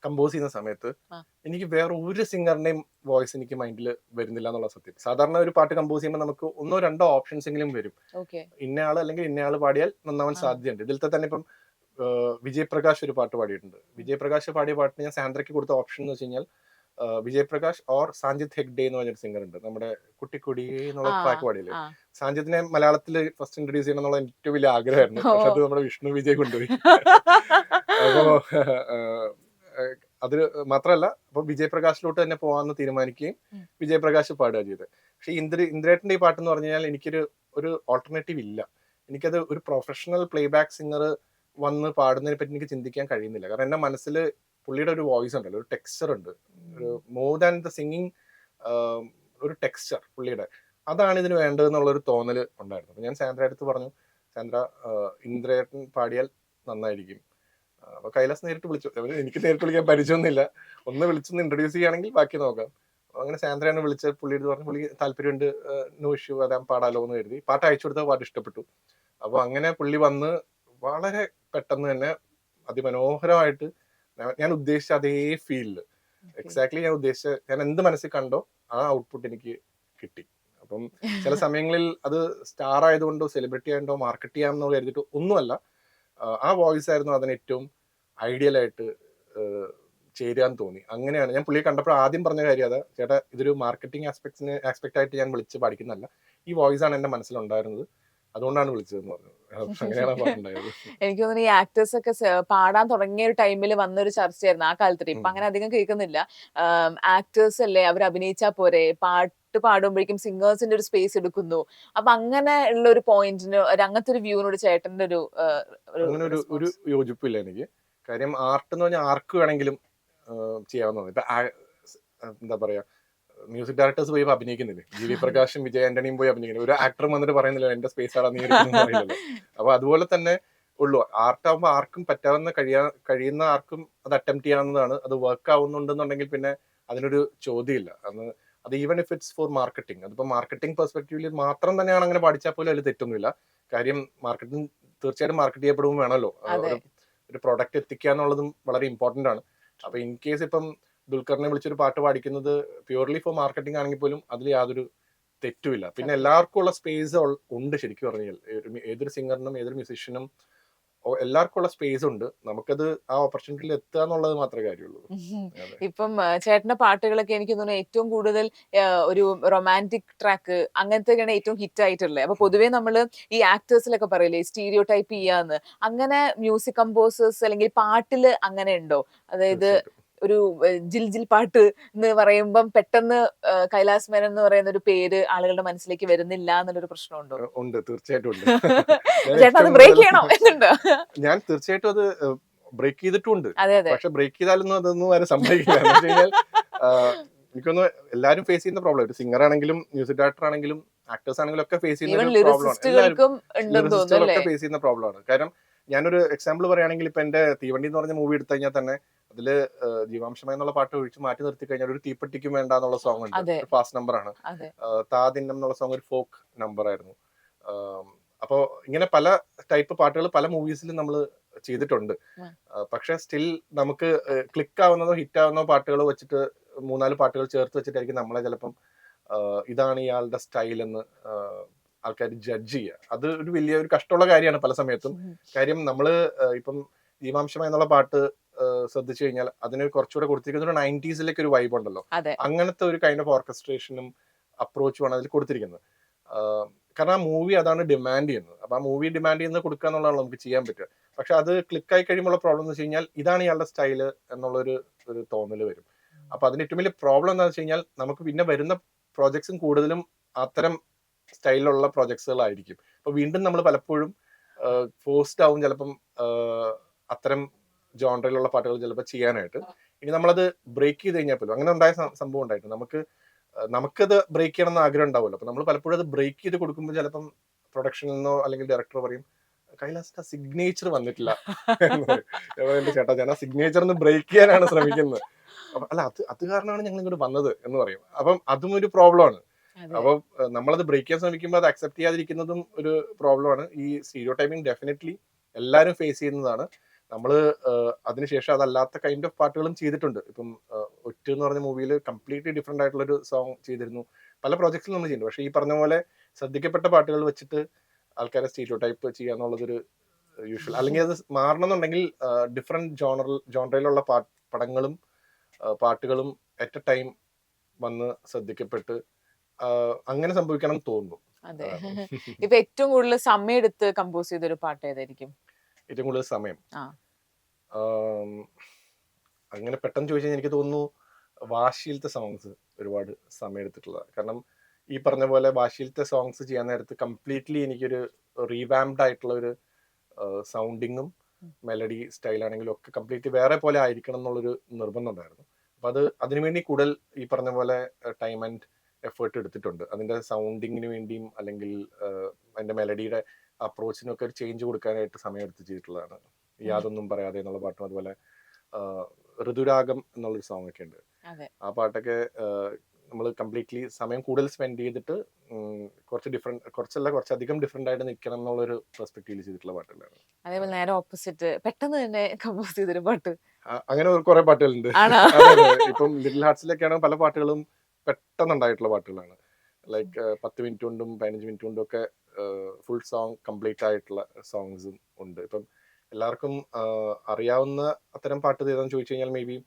കമ്പോസ് ചെയ്യുന്ന സമയത്ത് ആ. എനിക്ക് വേറെ ഒരു സിംഗറിന്റെയും വോയിസ് എനിക്ക് മൈൻഡിൽ വരുന്നില്ല എന്നുള്ള സത്യം. സാധാരണ ഒരു പാട്ട് കമ്പോസ് ചെയ്യുമ്പോൾ നമുക്ക് ഒന്നോ രണ്ടോ ഓപ്ഷൻസ് എങ്കിലും വരും. ഓക്കെ. ഇന്നയാള് അല്ലെങ്കിൽ ഇന്നയാള് പാടിയാൽ നന്നാവാൻ ആ. സാധ്യതയുണ്ട്. ഇതിലത്തെ തന്നെ ഇപ്പം വിജയ് പ്രകാശ് ഒരു പാട്ട് പാടിയിട്ടുണ്ട്. വിജയ് പ്രകാശ് പാടിയ പാട്ടിന് ഞാൻ സാന്ദ്രയ്ക്ക് കൊടുത്ത ഓപ്ഷൻ എന്ന് വെച്ച് കഴിഞ്ഞാൽ വിജയ് പ്രകാശ് ഓർ സാഞ്ചിത് ഹെഗ്ഡെ എന്ന് പറഞ്ഞൊരു സിംഗർ ഉണ്ട്. നമ്മുടെ കുട്ടിക്കുടിയേ എന്നുള്ള ട്രാക്ക് പാടിയില്ലേ. ആ. സാഞ്ചിത്തിനെ മലയാളത്തിൽ ഫസ്റ്റ് ഇൻട്രൊഡ്യൂസ് ചെയ്യണം എന്നുള്ള ഏറ്റവും വലിയ ആഗ്രഹമായിരുന്നു. ഓ. പക്ഷെ അത് നമ്മുടെ വിഷ്ണു വിജയ് കൊണ്ടുപോയി. അപ്പോ അത് മാത്രമല്ല, അപ്പൊ വിജയ് പ്രകാശിലോട്ട് തന്നെ പോകാമെന്ന് തീരുമാനിക്കുകയും വിജയ് പ്രകാശ് പാടുക ചെയ്തത്. പക്ഷെ ഇന്ദ്രേട്ടന്റെ ഈ പാട്ടെന്ന് പറഞ്ഞു കഴിഞ്ഞാൽ എനിക്കൊരു ഓൾട്ടർനേറ്റീവ് ഇല്ല. എനിക്കത് ഒരു പ്രൊഫഷണൽ പ്ലേബാക്ക് സിംഗർ വന്ന് പാടുന്നതിനെ പറ്റി എനിക്ക് ചിന്തിക്കാൻ കഴിയുന്നില്ല. കാരണം എന്റെ മനസ്സിൽ പുള്ളിയുടെ ഒരു വോയിസ് ഉണ്ടല്ലോ, ഒരു ടെക്സ്ചർ ഉണ്ട്, ഒരു മോർ ദാൻ ദ സിംഗിങ്, ഒരു ടെക്സ്ചർ പുള്ളിയുടെ, അതാണ് ഇതിന് വേണ്ടതെന്നുള്ളൊരു തോന്നൽ ഉണ്ടായിരുന്നു. അപ്പൊ ഞാൻ സാന്ദ്ര അടുത്ത് പറഞ്ഞു, സാന്ദ്ര ഇന്ദ്രേട്ടൻ പാടിയാൽ നന്നായിരിക്കും. അപ്പൊ കൈലാസ് നേരിട്ട് വിളിച്ചു. എനിക്ക് നേരിട്ട് വിളിക്കാൻ പരിചയമൊന്നുമില്ല, ഒന്ന് വിളിച്ചൊന്ന് ഇൻട്രൊഡ്യൂസ് ചെയ്യുകയാണെങ്കിൽ ബാക്കി നോക്കാം. അങ്ങനെ സാന്ദ്രയാണ് വിളിച്ച് പുള്ളി എടുത്ത് പറഞ്ഞു, പുള്ളി താല്പര്യമുണ്ട്, നോ ഇഷ്യൂ, അതാ പാടാലോ എന്ന് കരുതി പാട്ട് അയച്ചു കൊടുത്ത പാട്ട് ഇഷ്ടപ്പെട്ടു. അപ്പൊ അങ്ങനെ പുള്ളി വന്ന് വളരെ പെട്ടെന്ന് തന്നെ അതിമനോഹരമായിട്ട് ഞാൻ ഉദ്ദേശിച്ച അതേ ഫീലില്, എക്സാക്ട്ലി ഞാൻ എന്ത് മനസ്സിൽ കണ്ടോ ആ ഔട്ട്പുട്ട് എനിക്ക് കിട്ടി. അപ്പം ചില സമയങ്ങളിൽ അത് സ്റ്റാർ ആയതുകൊണ്ടോ സെലിബ്രിറ്റി ആയതുകൊണ്ടോ മാർക്കറ്റ് ചെയ്യാമെന്നോ കരുതിയിട്ട് ഒന്നുമല്ല, ആ വോയിസ് ആയിരുന്നു അതിന് ഏറ്റവും ഐഡിയൽ ആയിട്ട് ചേരാൻ തോന്നി. അങ്ങനെയാണ് ഞാൻ പുള്ളിയെ കണ്ടപ്പോൾ ആദ്യം പറഞ്ഞ കാര്യം അതാ, ചേട്ടാ ഇതൊരു മാർക്കറ്റിംഗ് ആസ്പെക്ട് ആയിട്ട് ഞാൻ വിളിച്ച് പഠിക്കുന്നതല്ല, ഈ വോയിസ് ആണ് എന്റെ മനസ്സിലുണ്ടായിരുന്നത്, അതുകൊണ്ടാണ് വിളിച്ചതെന്ന് പറഞ്ഞു. അങ്ങനെയാണ് പാട്ടുണ്ടായത്. എനിക്ക് തോന്നുന്നു ഈ ആക്ടേഴ്സ് ഒക്കെ പാടാൻ തുടങ്ങിയ ഒരു ടൈമിൽ വന്നൊരു ചർച്ചയായിരുന്നു ആ കാലത്ത്. ഇപ്പൊ അങ്ങനെ അധികം കേൾക്കുന്നില്ല. ആക്ടേഴ്സ് അല്ലേ, അവർ അഭിനയിച്ചാ പോരെ, പാട്ട് പാടുമ്പോഴേക്കും സിംഗേഴ്സിന്റെ ഒരു സ്പേസ് എടുക്കുന്നു. അപ്പൊ അങ്ങനെ ഉള്ള ഒരു പോയിന്റിന് അങ്ങനത്തെ ഒരു വ്യൂവിനോട് ചേട്ടന്റെ അങ്ങനെ ഒരു യോജിപ്പില്ല എനിക്ക്. കാര്യം ആർട്ട് എന്ന് പറഞ്ഞാൽ ആർക്ക് വേണമെങ്കിലും ചെയ്യാവുന്നതാണ്. ഇപ്പൊ എന്താ പറയാ, മ്യൂസിക് ഡയറക്ടേഴ്സ് പോയി അഭിനയിക്കുന്നില്ലേ, ജി.വി. പ്രകാശും വിജയ് ആന്റണിയും പോയി അഭിനയിക്കുന്നു. ഒരു ആക്ടർ വന്നിട്ട് പറയുന്നില്ല എന്റെ സ്പേസ് ആണ് നീ എടുക്കുന്നത് അറിയില്ലല്ലോ. അപ്പൊ അതുപോലെ തന്നെ ഉള്ളൂ. ആർട്ടാകുമ്പോൾ ആർക്കും പറ്റാവുന്ന കഴിയുന്ന ആർക്കും അത് അറ്റംപ്റ്റ് ചെയ്യാവുന്നതാണ്. അത് വർക്ക് ആവുന്നുണ്ടെന്നുണ്ടെങ്കിൽ പിന്നെ അതിനൊരു ചോദ്യമില്ല. അത് even if it's four marketing, അതിപ്പോ മാർക്കറ്റിംഗ് പെർസ്പെക്റ്റീവിൽ മാത്രം തന്നെയാണ് അങ്ങനെ പഠിച്ചാൽ പോലും അതിൽ തെറ്റൊന്നുമില്ല. കാര്യം മാർക്കറ്റിംഗ് തീർച്ചയായിട്ടും മാർക്കറ്റ് ചെയ്യപ്പെടുമ്പോൾ വേണമല്ലോ, ഒരു പ്രൊഡക്റ്റ് എത്തിക്കുക എന്നുള്ളതും വളരെ ഇമ്പോർട്ടന്റ് ആണ്. അപ്പൊ ഇൻ കേസ് ഇപ്പം ദുൽഖറിനെ വിളിച്ചൊരു പാട്ട് പാടിക്കുന്നത് പ്യൂർലി ഫോർ മാർക്കറ്റിംഗ് ആണെങ്കിൽ പോലും അതിൽ യാതൊരു തെറ്റുമില്ല. പിന്നെ എല്ലാവർക്കും ഉള്ള സ്പേസ് ഉണ്ട്. ശരിക്കും പറഞ്ഞാൽ ഏതൊരു സിംഗറിനും ഏതൊരു മ്യൂസീഷ്യനും എല്ലാവർക്കും ഉള്ള സ്പേസ് ഉണ്ട്. നമുക്കത് ആ ഓപ്പർച്യൂണിറ്റിയിൽ എത്തുക എന്നുള്ളത് മാത്രമേ കാര്യമുള്ളൂ. ഇപ്പം ചേട്ടന്റെ പാട്ടുകളൊക്കെ എനിക്ക് തോന്നുന്നു ഏറ്റവും കൂടുതൽ ഒരു റൊമാൻറ്റിക് ട്രാക്ക് അങ്ങനത്തെയൊക്കെയാണ് ഏറ്റവും ഹിറ്റ് ആയിട്ടുള്ളത്. അപ്പൊ പൊതുവേ നമ്മള് ഈ ആക്ടേഴ്സിലൊക്കെ പറയില്ലേ സ്റ്റീരിയോ ടൈപ്പ് ചെയ്യാന്ന്, അങ്ങനെ മ്യൂസിക് കമ്പോസേഴ്സ് അല്ലെങ്കിൽ പാട്ടില് അങ്ങനെ ഉണ്ടോ? അതായത് ഒരു ജിൽ ജിൽ പാട്ട് എന്ന് പറയുമ്പം പെട്ടെന്ന് കൈലാസ് മേനൻ എന്ന് പറയുന്ന ഒരു പേര് ആളുകളുടെ മനസ്സിലേക്ക് വരുന്നില്ല എന്നുള്ളൊരു പ്രശ്നമുണ്ടോ? ഉണ്ട്, തീർച്ചയായിട്ടും ഉണ്ട്. ചേട്ടാ അത് ബ്രേക്ക് ചെയ്യണോ എന്നുണ്ടോ? ഞാൻ തീർച്ചയായിട്ടും അത് ബ്രേക്ക് ചെയ്തിട്ടുണ്ട്. അതെ. പക്ഷെ ബ്രേക്ക് ചെയ്താലൊന്നും അതൊന്നും ആരും സംഭവിക്കില്ല. എന്ന് വെച്ച് കഴിഞ്ഞാൽ എനിക്കൊന്ന് എല്ലാവരും ഫേസ് ചെയ്യുന്ന പ്രോബ്ലം, ഒരു സിംഗർ ആണെങ്കിലും മ്യൂസിക് ഡയറക്ടർ ആണെങ്കിലും ആക്ടേഴ്സ് ആണെങ്കിലും ഒക്കെ ഫേസ് ചെയ്യുന്ന ഒരു പ്രോബ്ലമാണ്. ലിറിസിസ്റ്റുകളൊക്കെ ഫേസ് ചെയ്യുന്ന പ്രോബ്ലമാണ്. കാരണം ഞാനൊരു എക്സാമ്പിൾ പറയുകയാണെങ്കിൽ ഇപ്പൊ എന്റെ തീവണ്ടി എന്ന് പറഞ്ഞ മൂവി എടുത്തു കഴിഞ്ഞാൽ തന്നെ അതില് ജീവാംശമ എന്നുള്ള പാട്ട് ഒഴിച്ച് മാറ്റി നിർത്തി കഴിഞ്ഞാൽ ഒരു തീപ്പെട്ടിക്കും വേണ്ട എന്നുള്ള സോങ് ഉണ്ട്, ഒരു ഫാസ്റ്റ് നമ്പർ ആണ്. താദിന്നം എന്നുള്ള സോങ് ഒരു ഫോക്ക് നമ്പർ ആയിരുന്നു. അപ്പോ ഇങ്ങനെ പല ടൈപ്പ് പാട്ടുകൾ പല മൂവീസിലും നമ്മൾ ചെയ്തിട്ടുണ്ട്. പക്ഷെ സ്റ്റിൽ നമുക്ക് ക്ലിക്ക് ആവുന്നതോ ഹിറ്റ് ആവുന്നതോ പാട്ടുകൾ വെച്ചിട്ട് 3-4 പാട്ടുകൾ ചേർത്ത് വെച്ചിട്ടായിരിക്കും നമ്മളെ ചിലപ്പം ഇതാണ് ഇയാളുടെ സ്റ്റൈൽ എന്ന് ആൾക്കാർ ജഡ്ജ് ചെയ്യുക. അത് ഒരു വലിയൊരു കഷ്ടമുള്ള കാര്യമാണ് പല സമയത്തും. കാര്യം നമ്മള് ഇപ്പം ജീവാംശമ എന്നുള്ള പാട്ട് ശ്രദ്ധിച്ചു കഴിഞ്ഞാൽ അതിന് കുറച്ചുകൂടെ കൊടുത്തിരിക്കുന്ന ഒരു 90s ഒരു വൈബ് ഉണ്ടല്ലോ, അങ്ങനത്തെ ഒരു കൈൻഡ് ഓഫ് ഓർക്കസ്ട്രേഷനും അപ്രോച്ചുമാണ് അതിൽ കൊടുത്തിരിക്കുന്നത്. കാരണം ആ മൂവി അതാണ് ഡിമാൻഡ് ചെയ്യുന്നത്. അപ്പൊ ആ മൂവി ഡിമാൻഡ് ചെയ്യുന്നത് കൊടുക്കുക എന്നുള്ളതാണ് നമുക്ക് ചെയ്യാൻ പറ്റുക. പക്ഷെ അത് ക്ലിക്കായി കഴിയുമ്പോൾ പ്രോബ്ലം എന്ന് വെച്ച് കഴിഞ്ഞാൽ ഇതാണ് ഇയാളുടെ സ്റ്റൈല് എന്നുള്ളൊരു തോന്നൽ വരും. അപ്പൊ അതിന് ഏറ്റവും വലിയ പ്രോബ്ലം എന്താണെന്ന് വെച്ച് കഴിഞ്ഞാൽ നമുക്ക് പിന്നെ വരുന്ന പ്രോജക്ട്സും കൂടുതലും അത്തരം സ്റ്റൈലിലുള്ള പ്രോജക്ട്സുകളായിരിക്കും. അപ്പൊ വീണ്ടും നമ്മൾ പലപ്പോഴും ഫോഴ്സ്ഡ് ആവും ചിലപ്പം അത്തരം ജോൺറയിലുള്ള പാട്ടുകൾ ചിലപ്പോൾ ചെയ്യാനായിട്ട്. ഇനി നമ്മളത് ബ്രേക്ക് ചെയ്ത് കഴിഞ്ഞാൽ പോലും അങ്ങനെ ഉണ്ടായ സംഭവം ഉണ്ടായിട്ട് നമുക്കത് ബ്രേക്ക് ചെയ്യണം എന്ന് ആഗ്രഹം ഉണ്ടാവുമല്ലോ. അപ്പൊ നമ്മൾ പലപ്പോഴും അത് ബ്രേക്ക് ചെയ്ത് കൊടുക്കുമ്പോൾ ചിലപ്പം പ്രൊഡക്ഷനിൽ നിന്നോ അല്ലെങ്കിൽ ഡയറക്ടർ പറയും കൈലാസിന്റെ സിഗ്നേച്ചർ വന്നിട്ടില്ല എന്ന് പറയും. എന്റെ ചേട്ടാ ഞാൻ ആ സിഗ്നേച്ചർ ഒന്ന് ബ്രേക്ക് ചെയ്യാനാണ് ശ്രമിക്കുന്നത്. അപ്പൊ അല്ല അത് കാരണമാണ് ഞങ്ങൾ ഇങ്ങോട്ട് വന്നത് എന്ന് പറയും. അപ്പം അതും ഒരു പ്രോബ്ലം ആണ്. അപ്പൊ നമ്മളത് ബ്രേക്ക് ചെയ്യാൻ ശ്രമിക്കുമ്പോൾ അത് അക്സെപ്റ്റ് ചെയ്യാതിരിക്കുന്നതും ഒരു പ്രോബ്ലം ആണ്. ഈ സ്റ്റീരിയോ ടൈപ്പിംഗ് ഡെഫിനറ്റ്ലി എല്ലാവരും ഫേസ് ചെയ്യുന്നതാണ്. നമ്മള് അതിനുശേഷം അതല്ലാത്ത കൈൻഡ് ഓഫ് പാട്ടുകളും ചെയ്തിട്ടുണ്ട്. ഇപ്പം ഒറ്റ എന്ന് പറഞ്ഞ മൂവിയിൽ കംപ്ലീറ്റ്ലി ഡിഫറെന്റ് ആയിട്ടുള്ള ഒരു സോങ് ചെയ്തിരുന്നു. പല പ്രോജക്ട്സിലും നമ്മൾ ചെയ്യുന്നുണ്ട്. പക്ഷെ ഈ പറഞ്ഞ പോലെ ശ്രദ്ധിക്കപ്പെട്ട പാട്ടുകൾ വെച്ചിട്ട് ആൾക്കാരെ സ്റ്റീരിയോ ടൈപ്പ് ചെയ്യാന്നുള്ളതൊരു യൂഷ്വൽ, അല്ലെങ്കിൽ അത് മാറണം എന്നുണ്ടെങ്കിൽ ഡിഫറെന്റ് ജോണറിലുള്ള പടങ്ങളും പാട്ടുകളും അറ്റ് എ ടൈം വന്ന് ശ്രദ്ധിക്കപ്പെട്ട് അങ്ങനെ സംഭവിക്കണം എന്ന് തോന്നുന്നു. അതെ. ഇപ്പൊ ഏറ്റവും കൂടുതൽ സമയം എടുത്ത് കമ്പോസ് ചെയ്തൊരു പാട്ട് ഏതായിരിക്കും? ഏറ്റവും കൂടുതൽ സമയം അങ്ങനെ പെട്ടെന്ന് ചോദിച്ചാൽ എനിക്ക് തോന്നുന്നു വാശിയിലത്തെ സോങ്സ് ഒരുപാട് സമയം എടുത്തിട്ടുള്ളതാണ്. കാരണം ഈ പറഞ്ഞ പോലെ വാശിയിലത്തെ സോങ്സ് ചെയ്യാൻ നേരത്ത് കംപ്ലീറ്റ്ലി എനിക്കൊരു റീവാംഡ് ആയിട്ടുള്ള ഒരു സൗണ്ടിങ്ങും മെലഡി സ്റ്റൈലാണെങ്കിലും ഒക്കെ കംപ്ലീറ്റ്ലി വേറെ പോലെ ആയിരിക്കണം എന്നുള്ളൊരു നിർബന്ധം ഉണ്ടായിരുന്നു. അപ്പൊ അതിനുവേണ്ടി കൂടുതൽ ഈ പറഞ്ഞ പോലെ ടൈം ആൻഡ് എഫേർട്ട് എടുത്തിട്ടുണ്ട്. അതിന്റെ സൗണ്ടിങ്ങിന് വേണ്ടിയും അല്ലെങ്കിൽ അതിന്റെ മെലഡിയുടെ അപ്രോച്ചിനും ഒക്കെ ഒരു ചേഞ്ച് കൊടുക്കാനായിട്ട് സമയം എടുത്ത് ചെയ്തിട്ടുള്ളതാണ്. യാതൊന്നും പറയാതെ എന്നുള്ള പാട്ടും അതുപോലെ ഋതുരാഗം എന്നുള്ളൊരു സോങ് ഒക്കെ ഉണ്ട്. ആ പാട്ടൊക്കെ നമ്മൾ കംപ്ലീറ്റ്ലി സമയം കൂടുതൽ സ്പെൻഡ് ചെയ്തിട്ട് കുറച്ചധികം ഡിഫറെന്റ് ആയിട്ട് നിൽക്കണം എന്നുള്ളൊരു പെർസ്പെക്റ്റീവിൽ ചെയ്തിട്ടുള്ള പാട്ടുകളാണ്. അതേപോലെ നേരെ ഓപ്പോസിറ്റ് പെട്ടെന്ന് തന്നെ കമ്പോസ് ചെയ്തൊരു പാട്ട് അങ്ങനെ കുറെ പാട്ടുകളുണ്ട്. ഇപ്പം ലിറ്റിൽ ഹാർട്സിലൊക്കെയാണ് പല പാട്ടുകളും പെട്ടെന്നുണ്ടായിട്ടുള്ള പാട്ടുകളാണ്. ലൈക്ക് 10 മിനിറ്റ് കൊണ്ടും 15 മിനിറ്റ് കൊണ്ടും ഒക്കെ ഫുൾ സോങ് കംപ്ലീറ്റ് ആയിട്ടുള്ള സോങ്സും ഉണ്ട്. ഇപ്പം എല്ലാവർക്കും അറിയാവുന്ന അത്തരം പാട്ട് ഏതാണെന്ന് ചോദിച്ചു കഴിഞ്ഞാൽ മേ ബി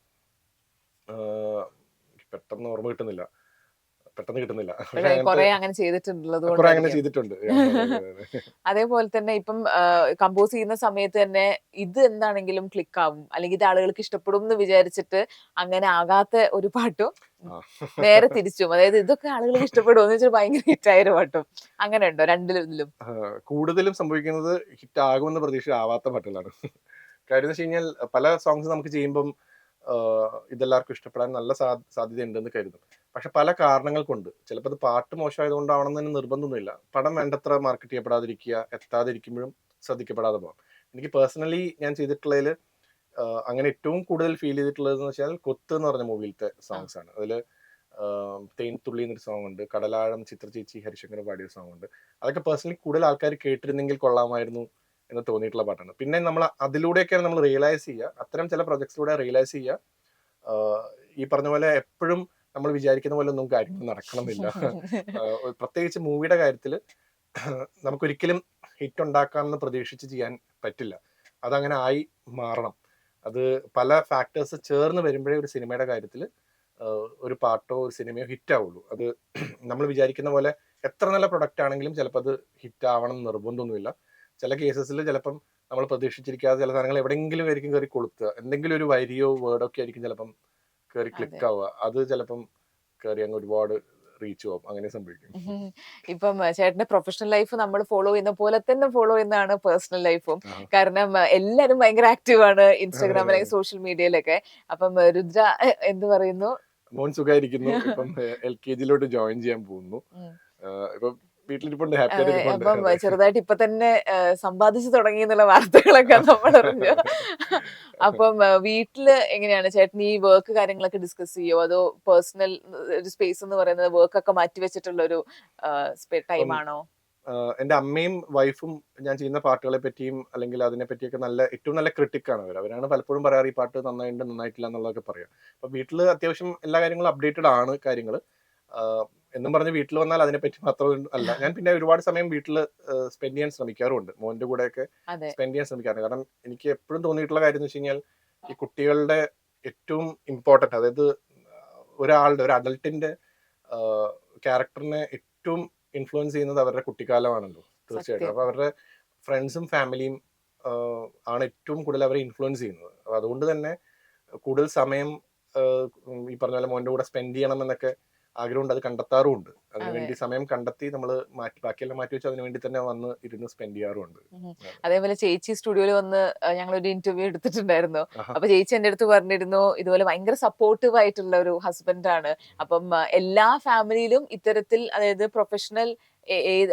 പെട്ടെന്ന് ഓർമ്മ കിട്ടുന്നില്ല. കുറെ അങ്ങനെ ചെയ്തിട്ടുള്ളത് കുറെ അങ്ങനെ ചെയ്തിട്ടുണ്ട്. അതേപോലെ തന്നെ ഇപ്പം കമ്പോസ് ചെയ്യുന്ന സമയത്ത് തന്നെ ഇത് എന്താണെങ്കിലും ക്ലിക്ക് ആവും, അല്ലെങ്കിൽ ഇത് ആളുകൾക്ക് ഇഷ്ടപ്പെടും എന്ന് വിചാരിച്ചിട്ട് അങ്ങനെ ആകാത്ത ഒരു പാട്ടും നേരെ തിരിച്ചും, അതായത് ഇതൊക്കെ ആളുകൾക്ക് ഇഷ്ടപ്പെടും എന്ന് വെച്ചാൽ ഭയങ്കര ഹിറ്റായ ഒരു പാട്ടും അങ്ങനെ ഉണ്ടോ? രണ്ടിലും കൂടുതലും സംഭവിക്കുന്നത് ഹിറ്റ് ആകുമെന്ന് പ്രതീക്ഷ ആവാത്ത പാട്ടുകളാണ്. കാര്യം എന്ന് വെച്ച് കഴിഞ്ഞാൽ പല സോങ്സ് നമുക്ക് ചെയ്യുമ്പം ഇതെല്ലാവർക്കും ഇഷ്ടപ്പെടാൻ നല്ല സാധ്യത ഉണ്ടെന്ന് കരുതും. പക്ഷെ പല കാരണങ്ങൾ കൊണ്ട്, ചിലപ്പോൾ അത് പാട്ട് മോശമായതുകൊണ്ടാവണമെന്ന് തന്നെ നിർബന്ധമൊന്നുമില്ല. പടം വേണ്ടത്ര മാർക്കറ്റ് ചെയ്യപ്പെടാതിരിക്കുക, എത്താതിരിക്കുമ്പോഴും ശ്രദ്ധിക്കപ്പെടാതെ പോകാം. എനിക്ക് പേഴ്സണലി ഞാൻ ചെയ്തിട്ടുള്ളതിൽ അങ്ങനെ ഏറ്റവും കൂടുതൽ ഫീൽ ചെയ്തിട്ടുള്ളതെന്ന് വെച്ചാൽ കൊത്ത് എന്ന് പറഞ്ഞ മൂവിയിലത്തെ സോങ്സ് ആണ്. അതിൽ തേൻതുള്ളി എന്നൊരു സോങ് ഉണ്ട്, കടലാഴം ചിത്രചേച്ചി ഹരിശങ്കർ പാടിയ സോങ് ഉണ്ട്. അതൊക്കെ പേഴ്സണലി കൂടുതൽ ആൾക്കാർ കേട്ടിരുന്നെങ്കിൽ കൊള്ളാമായിരുന്നു എന്ന് തോന്നിയിട്ടുള്ള പാട്ടാണ്. പിന്നെ നമ്മൾ അതിലൂടെയൊക്കെയാണ് നമ്മൾ റിയലൈസ് ചെയ്യുക, അത്തരം ചില പ്രൊജക്ട്സിലൂടെ റിയലൈസ് ചെയ്യുക ഈ പറഞ്ഞ പോലെ എപ്പോഴും നമ്മൾ വിചാരിക്കുന്ന പോലെ ഒന്നും കാര്യങ്ങൾ നടക്കണമെന്നില്ല. പ്രത്യേകിച്ച് മൂവിയുടെ കാര്യത്തിൽ നമുക്കൊരിക്കലും ഹിറ്റ് ഉണ്ടാക്കാമെന്ന് പ്രതീക്ഷിച്ച് ചെയ്യാൻ പറ്റില്ല. അതങ്ങനെ ആയി മാറണം. അത് പല ഫാക്ടേഴ്സ് ചേർന്ന് വരുമ്പോഴേ ഒരു സിനിമയുടെ കാര്യത്തിൽ ഒരു പാട്ടോ ഒരു സിനിമയോ ഹിറ്റ് ആവുള്ളൂ. അത് നമ്മൾ വിചാരിക്കുന്ന പോലെ എത്ര നല്ല പ്രൊഡക്റ്റ് ആണെങ്കിലും ചിലപ്പോൾ അത് ഹിറ്റ് ആവണം എന്ന് നിർബന്ധമൊന്നുമില്ല. ചില കേസസിൽ ചിലപ്പം നമ്മൾ പ്രതീക്ഷിച്ചിരിക്കാതെ ചില സാധനങ്ങൾ എവിടെയെങ്കിലും ആയിരിക്കും കയറി കൊളുത്തുക, എന്തെങ്കിലും ഒരു വരിയോ വേർഡോ ഒക്കെ ആയിരിക്കും ചിലപ്പം കയറി ക്ലിക്ക് ആവുക. അത് ചിലപ്പം കയറി അങ്ങ് ഒരുപാട് റീച്ച് ആവും. അങ്ങനെ സംഭവിക്കും. ഇപ്പം ചേട്ടന്റെ പ്രൊഫഷണൽ ലൈഫ് നമ്മൾ ഫോളോ ചെയ്യുന്ന പോലെ തന്നെ ഫോളോ ചെയ്യുന്നതാണ് പേഴ്സണൽ ലൈഫും. കാരണം എല്ലാരും ഭയങ്കര ആക്റ്റീവ് ആണ് ഇൻസ്റ്റാഗ്രാമിൽ അല്ലെങ്കിൽ സോഷ്യൽ മീഡിയയിലൊക്കെ. അപ്പം രുദ്ര എന്ത് പറയുന്നു? മോൻ സുഖമായിരിക്കുന്നു. ഇപ്പം LKG ജോയിൻ ചെയ്യാൻ പോകുന്നു. ഇപ്പം വീട്ടിലിരിപ്പുണ്ട്, ഹാപ്പി ആയിട്ട്. അപ്പം ചെറുതായിട്ട് ഇപ്പൊ തന്നെ സമ്പാദിച്ചു തുടങ്ങി എന്നുള്ള വാർത്തകളൊക്കെ നമ്മൾ അറിഞ്ഞു. അപ്പം വീട്ടില് എങ്ങനെയാണ് ചേട്ടൻ ഈ വർക്ക് കാര്യങ്ങളൊക്കെ ഡിസ്കസ് ചെയ്യോ, അതോ പേഴ്സണൽ ഒരു സ്പേസ് എന്ന് പറയുന്നത് വർക്ക് ഒക്കെ മാറ്റി വെച്ചിട്ടുള്ള ഒരു ടൈം ആണോ? എന്റെ അമ്മയും വൈഫും ഞാൻ ചെയ്യുന്ന പാട്ടുകളെ പറ്റിയും അല്ലെങ്കിൽ അതിനെ പറ്റിയൊക്കെ ഏറ്റവും നല്ല ക്രിട്ടിക്കാണ് അവരാണ് പലപ്പോഴും പറയാറ് ഈ പാട്ട് നന്നായിട്ടുണ്ട് നന്നായിട്ടില്ല എന്നുള്ളതൊക്കെ പറയാം. അപ്പൊ വീട്ടില് അത്യാവശ്യം എല്ലാ കാര്യങ്ങളും അപ്ഡേറ്റഡ് ആണ് കാര്യങ്ങൾ. എന്നും പറഞ്ഞ് വീട്ടിൽ വന്നാൽ അതിനെപ്പറ്റി മാത്രം അല്ല, ഞാൻ പിന്നെ ഒരുപാട് സമയം വീട്ടിൽ സ്പെൻഡ് ചെയ്യാൻ ശ്രമിക്കാറുണ്ട്. മോന്റെ കൂടെയൊക്കെ സ്പെൻഡ് ചെയ്യാൻ ശ്രമിക്കാറുണ്ട്. കാരണം എനിക്ക് എപ്പോഴും തോന്നിയിട്ടുള്ള കാര്യം എന്ന് വെച്ച് കഴിഞ്ഞാൽ ഈ കുട്ടികളുടെ ഏറ്റവും ഇമ്പോർട്ടൻറ്റ്, അതായത് ഒരു അഡൽട്ടിന്റെ ക്യാരക്ടറിനെ ഏറ്റവും ഇൻഫ്ലുവൻസ് ചെയ്യുന്നത് അവരുടെ കുട്ടിക്കാലമാണല്ലോ തീർച്ചയായിട്ടും. അപ്പൊ അവരുടെ ഫ്രണ്ട്സും ഫാമിലിയും ആണ് ഏറ്റവും കൂടുതൽ അവരെ ഇൻഫ്ലുവൻസ് ചെയ്യുന്നത്. അതുകൊണ്ട് തന്നെ കൂടുതൽ സമയം ഈ പറഞ്ഞ പോലെ മോന്റെ കൂടെ സ്പെൻഡ് ചെയ്യണം എന്നൊക്കെ ആഗ്രഹമുണ്ട്, അത് കണ്ടെത്താറുമുണ്ട്. അതെ. അതിനുവേണ്ടി സമയം കണ്ടെത്തി നമ്മൾ ബാക്കിയെല്ലാം മാറ്റി വെച്ച് അതിനുവേണ്ടി തന്നെ വന്ന് ഇരുന്ന് സ്പെൻഡ് ചെയ്യാറുമുണ്ട്. ഉം. അതെ. അതേപോലെ ചേച്ചി സ്റ്റുഡിയോയിൽ വന്ന് ഞങ്ങളൊരു ഇന്റർവ്യൂ എടുത്തിട്ടുണ്ടായിരുന്നു. ആഹാ. അപ്പൊ ചേച്ചി എന്റെ അടുത്ത് പറഞ്ഞിരുന്നു ഇതുപോലെ ഭയങ്കര സപ്പോർട്ടീവ് ആയിട്ടുള്ള ഒരു ഹസ്ബൻഡാണ്. അപ്പം എല്ലാ ഫാമിലിയിലും ഇത്തരത്തിൽ അതായത് പ്രൊഫഷണൽ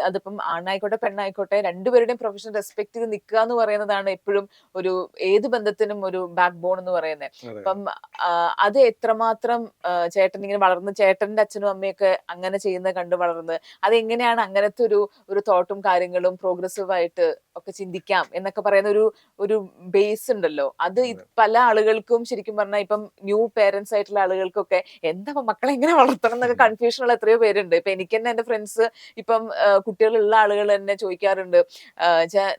അതിപ്പം ആണായിക്കോട്ടെ പെണ്ണായിക്കോട്ടെ രണ്ടുപേരുടെയും പ്രൊഫഷൻ റെസ്പെക്ട് ചെയ്ത് നിൽക്കുക എന്ന് പറയുന്നതാണ് എപ്പോഴും ഒരു ഏത് ബന്ധത്തിനും ഒരു ബാക്ക് ബോൺ എന്ന് പറയുന്നത്. അതെ. അപ്പം അത് എത്രമാത്രം ചേട്ടൻ ഇങ്ങനെ വളർന്ന് ചേട്ടന്റെ അച്ഛനും അമ്മയൊക്കെ അങ്ങനെ ചെയ്യുന്നത് കണ്ട് വളർന്ന് അതെങ്ങനെയാണ് അങ്ങനത്തെ ഒരു തോട്ടും കാര്യങ്ങളും പ്രോഗ്രസീവ് ആയിട്ട് ഒക്കെ ചിന്തിക്കാം എന്നൊക്കെ പറയുന്ന ഒരു ബേസ് ഉണ്ടല്ലോ. അത് അതെ. പല ആളുകൾക്കും ശരിക്കും പറഞ്ഞാൽ ഇപ്പം ന്യൂ പേരൻസ് ആയിട്ടുള്ള ആളുകൾക്കൊക്കെ എന്താ ഇപ്പൊ മക്കളെ എങ്ങനെ വളർത്തണം എന്നൊക്കെ കൺഫ്യൂഷൻ ഉള്ള എത്രയോ പേരുണ്ട്. ഇപ്പൊ എനിക്ക് തന്നെ എന്റെ ഫ്രണ്ട്സ് ഇപ്പം കുട്ടികളുള്ള ആളുകൾ തന്നെ ചോദിക്കാറുണ്ട്.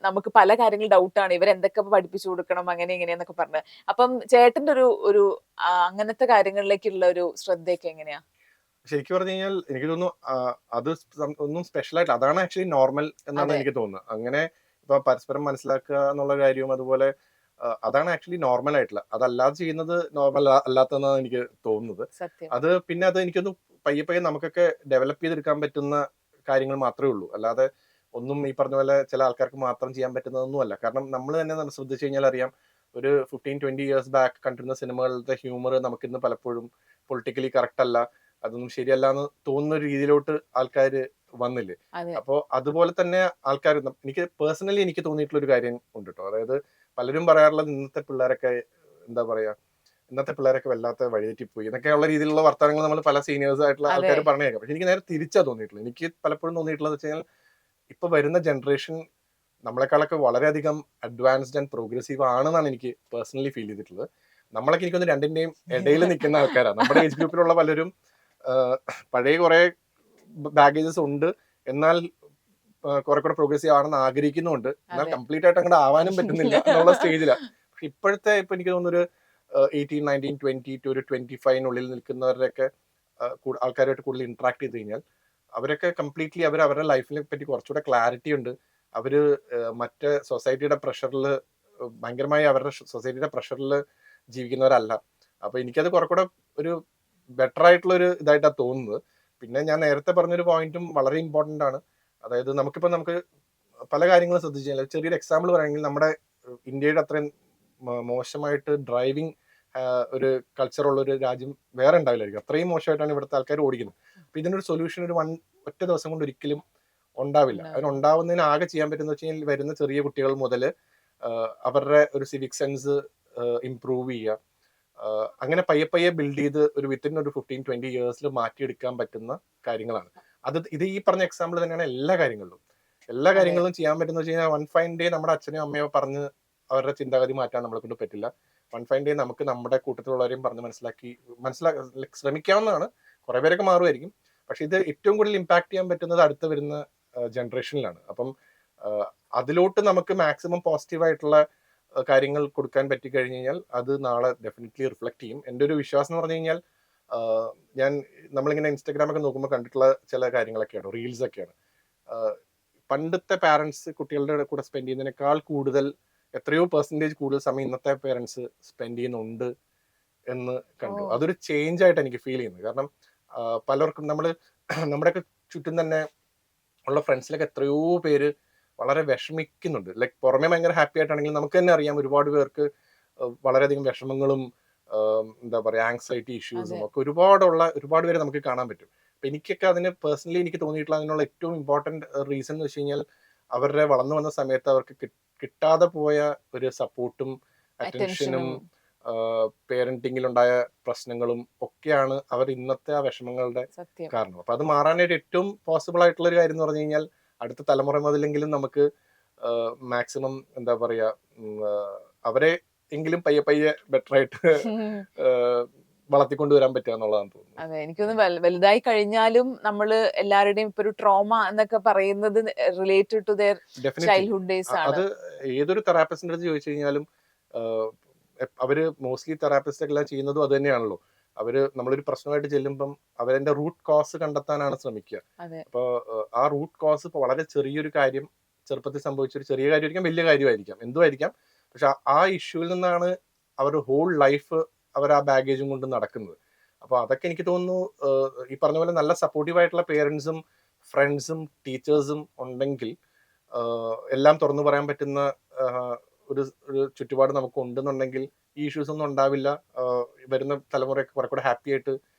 നമുക്ക് പല കാര്യങ്ങൾ ഡൗട്ടാണ് ഇവരെന്തൊക്കെ പഠിപ്പിച്ചു കൊടുക്കണം അങ്ങനെ ഇങ്ങനെയെന്നൊക്കെ പറഞ്ഞ്. അപ്പം ചേട്ടന്റെ ഒരു അങ്ങനത്തെ കാര്യങ്ങളിലേക്കുള്ള ഒരു ശ്രദ്ധയൊക്കെ എങ്ങനെയാ? ശരിക്കും പറഞ്ഞു കഴിഞ്ഞാൽ എനിക്ക് തോന്നുന്നു അത് ഒന്നും സ്പെഷ്യൽ ആയിട്ട് അതാണ് ആക്ച്വലി നോർമൽ എന്നാണ് അതെ. എനിക്ക് തോന്നുന്നത്. അങ്ങനെ ഇപ്പൊ പരസ്പരം മനസ്സിലാക്കുക എന്നുള്ള കാര്യവും അതുപോലെ അതാണ് ആക്ച്വലി നോർമൽ ആയിട്ടുള്ള. അതല്ലാതെ ചെയ്യുന്നത് നോർമൽ അല്ലാത്തതെന്നാണ് എനിക്ക് തോന്നുന്നത്. സത്യം. അത് പിന്നെ അത് എനിക്കൊന്ന് പയ്യെ പയ്യെ നമുക്കൊക്കെ ഡെവലപ്പ് ചെയ്തെടുക്കാൻ പറ്റുന്ന കാര്യങ്ങൾ മാത്രമേ ഉള്ളൂ. അല്ലാതെ ഒന്നും ഈ പറഞ്ഞ പോലെ ചില ആൾക്കാർക്ക് മാത്രം ചെയ്യാൻ പറ്റുന്നതൊന്നുമല്ല. കാരണം നമ്മൾ തന്നെ ശ്രദ്ധിച്ചു കഴിഞ്ഞാൽ അറിയാം, ഒരു 15-20 ഇയേഴ്സ് ബാക്ക് കണ്ടിരുന്ന സിനിമകളുടെ ഹ്യൂമർ നമുക്കിന്ന് പലപ്പോഴും പൊളിറ്റിക്കലി കറക്റ്റ് അല്ല, അതൊന്നും ശരിയല്ല എന്ന് തോന്നുന്ന ഒരു രീതിയിലോട്ട് ആൾക്കാർ വന്നില്ലേ. അതെ. അപ്പോൾ അതുപോലെ തന്നെ ആൾക്കാർ എനിക്ക് പേഴ്സണലി എനിക്ക് തോന്നിയിട്ടുള്ള ഒരു കാര്യം ഉണ്ട് കേട്ടോ. അതായത് പലരും പറയാറുള്ളത് എന്താ പറയാ ഇന്നത്തെ പിള്ളേരൊക്കെ വല്ലാത്ത വഴിതെറ്റിപ്പോയി എന്നൊക്കെയുള്ള രീതിയിലുള്ള വർത്തമാനങ്ങൾ നമ്മൾ പല സീനിയേഴ്സ് ആയിട്ടുള്ള അതെ. ആൾക്കാർ പറഞ്ഞേക്കാം. പക്ഷെ എനിക്ക് നേരെ തിരിച്ചാ തോന്നിയിട്ടുള്ളത്. എനിക്ക് പലപ്പോഴും തോന്നിയിട്ടുള്ളത് വെച്ച് കഴിഞ്ഞാൽ ഇപ്പൊ വരുന്ന ജനറേഷൻ നമ്മളെക്കാളൊക്കെ വളരെയധികം അഡ്വാൻസ്ഡ് ആൻഡ് പ്രോഗ്രസീവ് ആണെന്നാണ് എനിക്ക് പേഴ്സണലി ഫീൽ ചെയ്തിട്ടുള്ളത്. നമ്മളൊക്കെ എനിക്കൊന്ന് രണ്ടിന്റെയും ഇടയിൽ നിൽക്കുന്ന ആൾക്കാരാണ്. നമ്മുടെ ഏജ് ഗ്രൂപ്പിലുള്ള പലരും പഴയ കുറെ ബാഗേജസ് ഉണ്ട്, എന്നാൽ കുറെ കൂടെ പ്രോഗ്രസീവ് ആണെന്ന് ആഗ്രഹിക്കുന്നുണ്ട്, എന്നാൽ അതെ. കംപ്ലീറ്റ് ആയിട്ട് അങ്ങോട്ട് ആവാനും പറ്റുന്നില്ല എന്നുള്ള സ്റ്റേജിലാണ്. പക്ഷെ ഇപ്പോഴത്തെ ഇപ്പൊ എനിക്ക് തോന്നുന്നൊരു 18, 19, 20 ടു ഒരു 25 നിൽക്കുന്നവരുടെയൊക്കെ ആൾക്കാരുമായിട്ട് കൂടുതൽ ഇന്ററാക്ട് ചെയ്ത് കഴിഞ്ഞാൽ അവരൊക്കെ കംപ്ലീറ്റ്ലി അവരുടെ ലൈഫിനെ പറ്റി കുറച്ചുകൂടെ ക്ലാരിറ്റി ഉണ്ട്. അവര് മറ്റ് സൊസൈറ്റിയുടെ പ്രഷറിൽ ഭയങ്കരമായി അവരുടെ സൊസൈറ്റിയുടെ പ്രഷറിൽ ജീവിക്കുന്നവരല്ല. അപ്പൊ എനിക്കത് കുറെ കൂടെ ഒരു ബെറ്റർ ആയിട്ടുള്ള ഒരു ഇതായിട്ടാണ് തോന്നുന്നത്. പിന്നെ ഞാൻ നേരത്തെ പറഞ്ഞൊരു പോയിന്റും വളരെ ഇമ്പോർട്ടന്റ് ആണ്. അതായത് നമുക്ക് പല കാര്യങ്ങളും ശ്രദ്ധിച്ചു കഴിഞ്ഞാൽ ചെറിയൊരു എക്സാമ്പിൾ പറയുകയാണെങ്കിൽ നമ്മുടെ ഇന്ത്യയുടെ അത്രയും മോശമായിട്ട് ഡ്രൈവിംഗ് ഒരു കൾച്ചറുള്ള ഒരു രാജ്യം വേറെ ഉണ്ടാവില്ലായിരിക്കും. അത്രയും മോശമായിട്ടാണ് ഇവിടുത്തെ ആൾക്കാർ ഓടിക്കുന്നത്. അപ്പൊ ഇതിനൊരു സൊല്യൂഷൻ ഒറ്റ ദിവസം കൊണ്ട് ഒരിക്കലും ഉണ്ടാവില്ല. അതിനുണ്ടാവുന്നതിന് ആകെ ചെയ്യാൻ പറ്റുന്ന വെച്ച് കഴിഞ്ഞാൽ വരുന്ന ചെറിയ കുട്ടികൾ മുതൽ അവരുടെ ഒരു സിവിക് സെൻസ് ഇംപ്രൂവ് ചെയ്യുക. അങ്ങനെ പയ്യെ പയ്യെ ബിൽഡ് ചെയ്ത് ഒരു വിത്തിൻ ഒരു 15-20 ഇയേഴ്സിൽ മാറ്റിയെടുക്കാൻ പറ്റുന്ന കാര്യങ്ങളാണ്. ഇത് ഈ പറഞ്ഞ എക്സാമ്പിൾ തന്നെയാണ് എല്ലാ കാര്യങ്ങളിലും. എല്ലാ അതെ. കാര്യങ്ങളിലും ചെയ്യാൻ പറ്റുന്ന വെച്ച് കഴിഞ്ഞാൽ വൺ ഫൈൻ ഡേ നമ്മുടെ അച്ഛനെയോ അമ്മയോ പറഞ്ഞ് അവരുടെ ചിന്താഗതി മാറ്റാൻ നമ്മളെ കൊണ്ട് പറ്റില്ല. വൺ ഫൈൻ ഡേ നമുക്ക് നമ്മുടെ കൂട്ടത്തിലുള്ളവരെയും പറഞ്ഞ് ശ്രമിക്കാവുന്നതാണ്. കുറെ പേരൊക്കെ മാറുമായിരിക്കും. പക്ഷെ ഇത് ഏറ്റവും കൂടുതൽ ഇമ്പാക്ട് ചെയ്യാൻ പറ്റുന്നത് അടുത്ത് വരുന്ന ജനറേഷനിലാണ്. അപ്പം അതിലോട്ട് നമുക്ക് മാക്സിമം പോസിറ്റീവായിട്ടുള്ള കാര്യങ്ങൾ കൊടുക്കാൻ പറ്റി കഴിഞ്ഞ് കഴിഞ്ഞാൽ അത് നാളെ ഡെഫിനറ്റ്ലി റിഫ്ലക്ട് ചെയ്യും. എൻ്റെ ഒരു വിശ്വാസം എന്ന് പറഞ്ഞു കഴിഞ്ഞാൽ ഞാൻ നമ്മളിങ്ങനെ ഇൻസ്റ്റാഗ്രാമൊക്കെ നോക്കുമ്പോൾ കണ്ടിട്ടുള്ള ചില കാര്യങ്ങളൊക്കെയാണ്, റീൽസ് ഒക്കെയാണ്. പണ്ടത്തെ പാരൻസ് കുട്ടികളുടെ കൂടെ സ്പെൻഡ് ചെയ്യുന്നതിനേക്കാൾ കൂടുതൽ എത്രയോ പെർസെൻറ്റേജ് കൂടുതൽ സമയം ഇന്നത്തെ പേരൻസ് സ്പെൻഡ് ചെയ്യുന്നുണ്ട് എന്ന് കണ്ടു. ഓ. അതൊരു ചേഞ്ച് ആയിട്ട് എനിക്ക് ഫീൽ ചെയ്യുന്നത്. കാരണം പലർക്കും നമ്മുടെയൊക്കെ ചുറ്റും തന്നെ ഉള്ള ഫ്രണ്ട്സിലൊക്കെ എത്രയോ പേര് വളരെ വിഷമിക്കുന്നുണ്ട്. ലൈക്ക് പുറമെ ഭയങ്കര ഹാപ്പി ആയിട്ടാണെങ്കിൽ നമുക്ക് തന്നെ അറിയാം ഒരുപാട് പേർക്ക് വളരെയധികം വിഷമങ്ങളും എന്താ പറയുക ആങ്സൈറ്റി ഇഷ്യൂസും അതെ. ഒക്കെ ഒരുപാട് പേര് നമുക്ക് കാണാൻ പറ്റും. അപ്പൊ എനിക്കൊക്കെ അതിന് പേഴ്സണലി എനിക്ക് തോന്നിയിട്ടുള്ള അതിനുള്ള ഏറ്റവും ഇമ്പോർട്ടന്റ് റീസൺ എന്ന് വെച്ച് കഴിഞ്ഞാൽ അവരുടെ വളർന്നു വന്ന സമയത്ത് അവർക്ക് കിട്ടാതെ പോയ ഒരു സപ്പോർട്ടും അറ്റൻഷനും അറ്റൻഷനും. പേരന്റിങ്ങിലുണ്ടായ പ്രശ്നങ്ങളും ഒക്കെയാണ് അവർ ഇന്നത്തെ ആ വിഷമങ്ങളുടെ സത്യം. കാരണം. അപ്പൊ അത് മാറാനായിട്ട് ഏറ്റവും പോസിബിൾ ആയിട്ടുള്ള ഒരു കാര്യം എന്ന് പറഞ്ഞു കഴിഞ്ഞാൽ അടുത്ത തലമുറ മുതലെങ്കിലും നമുക്ക് മാക്സിമം എന്താ പറയാ അവരെ എങ്കിലും പയ്യെ പയ്യെ ബെറ്റർ ആയിട്ട് വളർത്തിക്കൊണ്ടുവരാൻ പറ്റുക എന്നുള്ളതാണ് തോന്നുന്നത്. അതെ. എനിക്കൊന്ന് വലുതായി കഴിഞ്ഞാലും നമ്മള് എല്ലാവരുടെയും ഇപ്പൊ ഒരു ട്രോമ എന്നൊക്കെ പറയുന്നത് related to their definitely childhood days ആണ്. അത് ഏതൊരു തെറാപ്പിസ്റ്റിന്റെ അടുത്ത് ചോദിച്ചു കഴിഞ്ഞാലും അവര് മോസ്റ്റ്ലി തെറാപ്പിസ്റ്റ് എല്ലാം ചെയ്യുന്നതും അത് തന്നെയാണല്ലോ. നമ്മളൊരു പ്രശ്നമായിട്ട് ചെല്ലുമ്പം അവരുടെ റൂട്ട് കോസ് കണ്ടെത്താനാണ് ശ്രമിക്കുക. അതെ. അപ്പോൾ ആ റൂട്ട് കോസ് ഇപ്പോൾ വളരെ ചെറിയൊരു കാര്യം ചെറുപ്പത്തിൽ സംഭവിച്ചൊരു ചെറിയ കാര്യമായിരിക്കാം, വലിയ കാര്യമായിരിക്കാം, എന്തുമായിരിക്കാം. പക്ഷെ ആ ഇഷ്യൂവിൽ നിന്നാണ് അവരുടെ ഹോൾ ലൈഫ് അവർ ആ ബാഗേജും കൊണ്ട് നടക്കുന്നത്. അപ്പോൾ അതൊക്കെ എനിക്ക് തോന്നുന്നു ഈ പറഞ്ഞ പോലെ നല്ല സപ്പോർട്ടീവായിട്ടുള്ള പേരൻസും ഫ്രണ്ട്സും ടീച്ചേഴ്സും ഉണ്ടെങ്കിൽ എല്ലാം തുറന്നു പറയാൻ പറ്റുന്ന ഒരു ഒരു ചുറ്റുപാട് നമുക്ക് ഉണ്ടെന്നുണ്ടെങ്കിൽ ഈ ഇഷ്യൂസ് ഒന്നും ഉണ്ടാവില്ല. വരുന്ന തലമുറയൊക്കെ കുറെ കൂടെ ഹാപ്പി ആയിട്ട്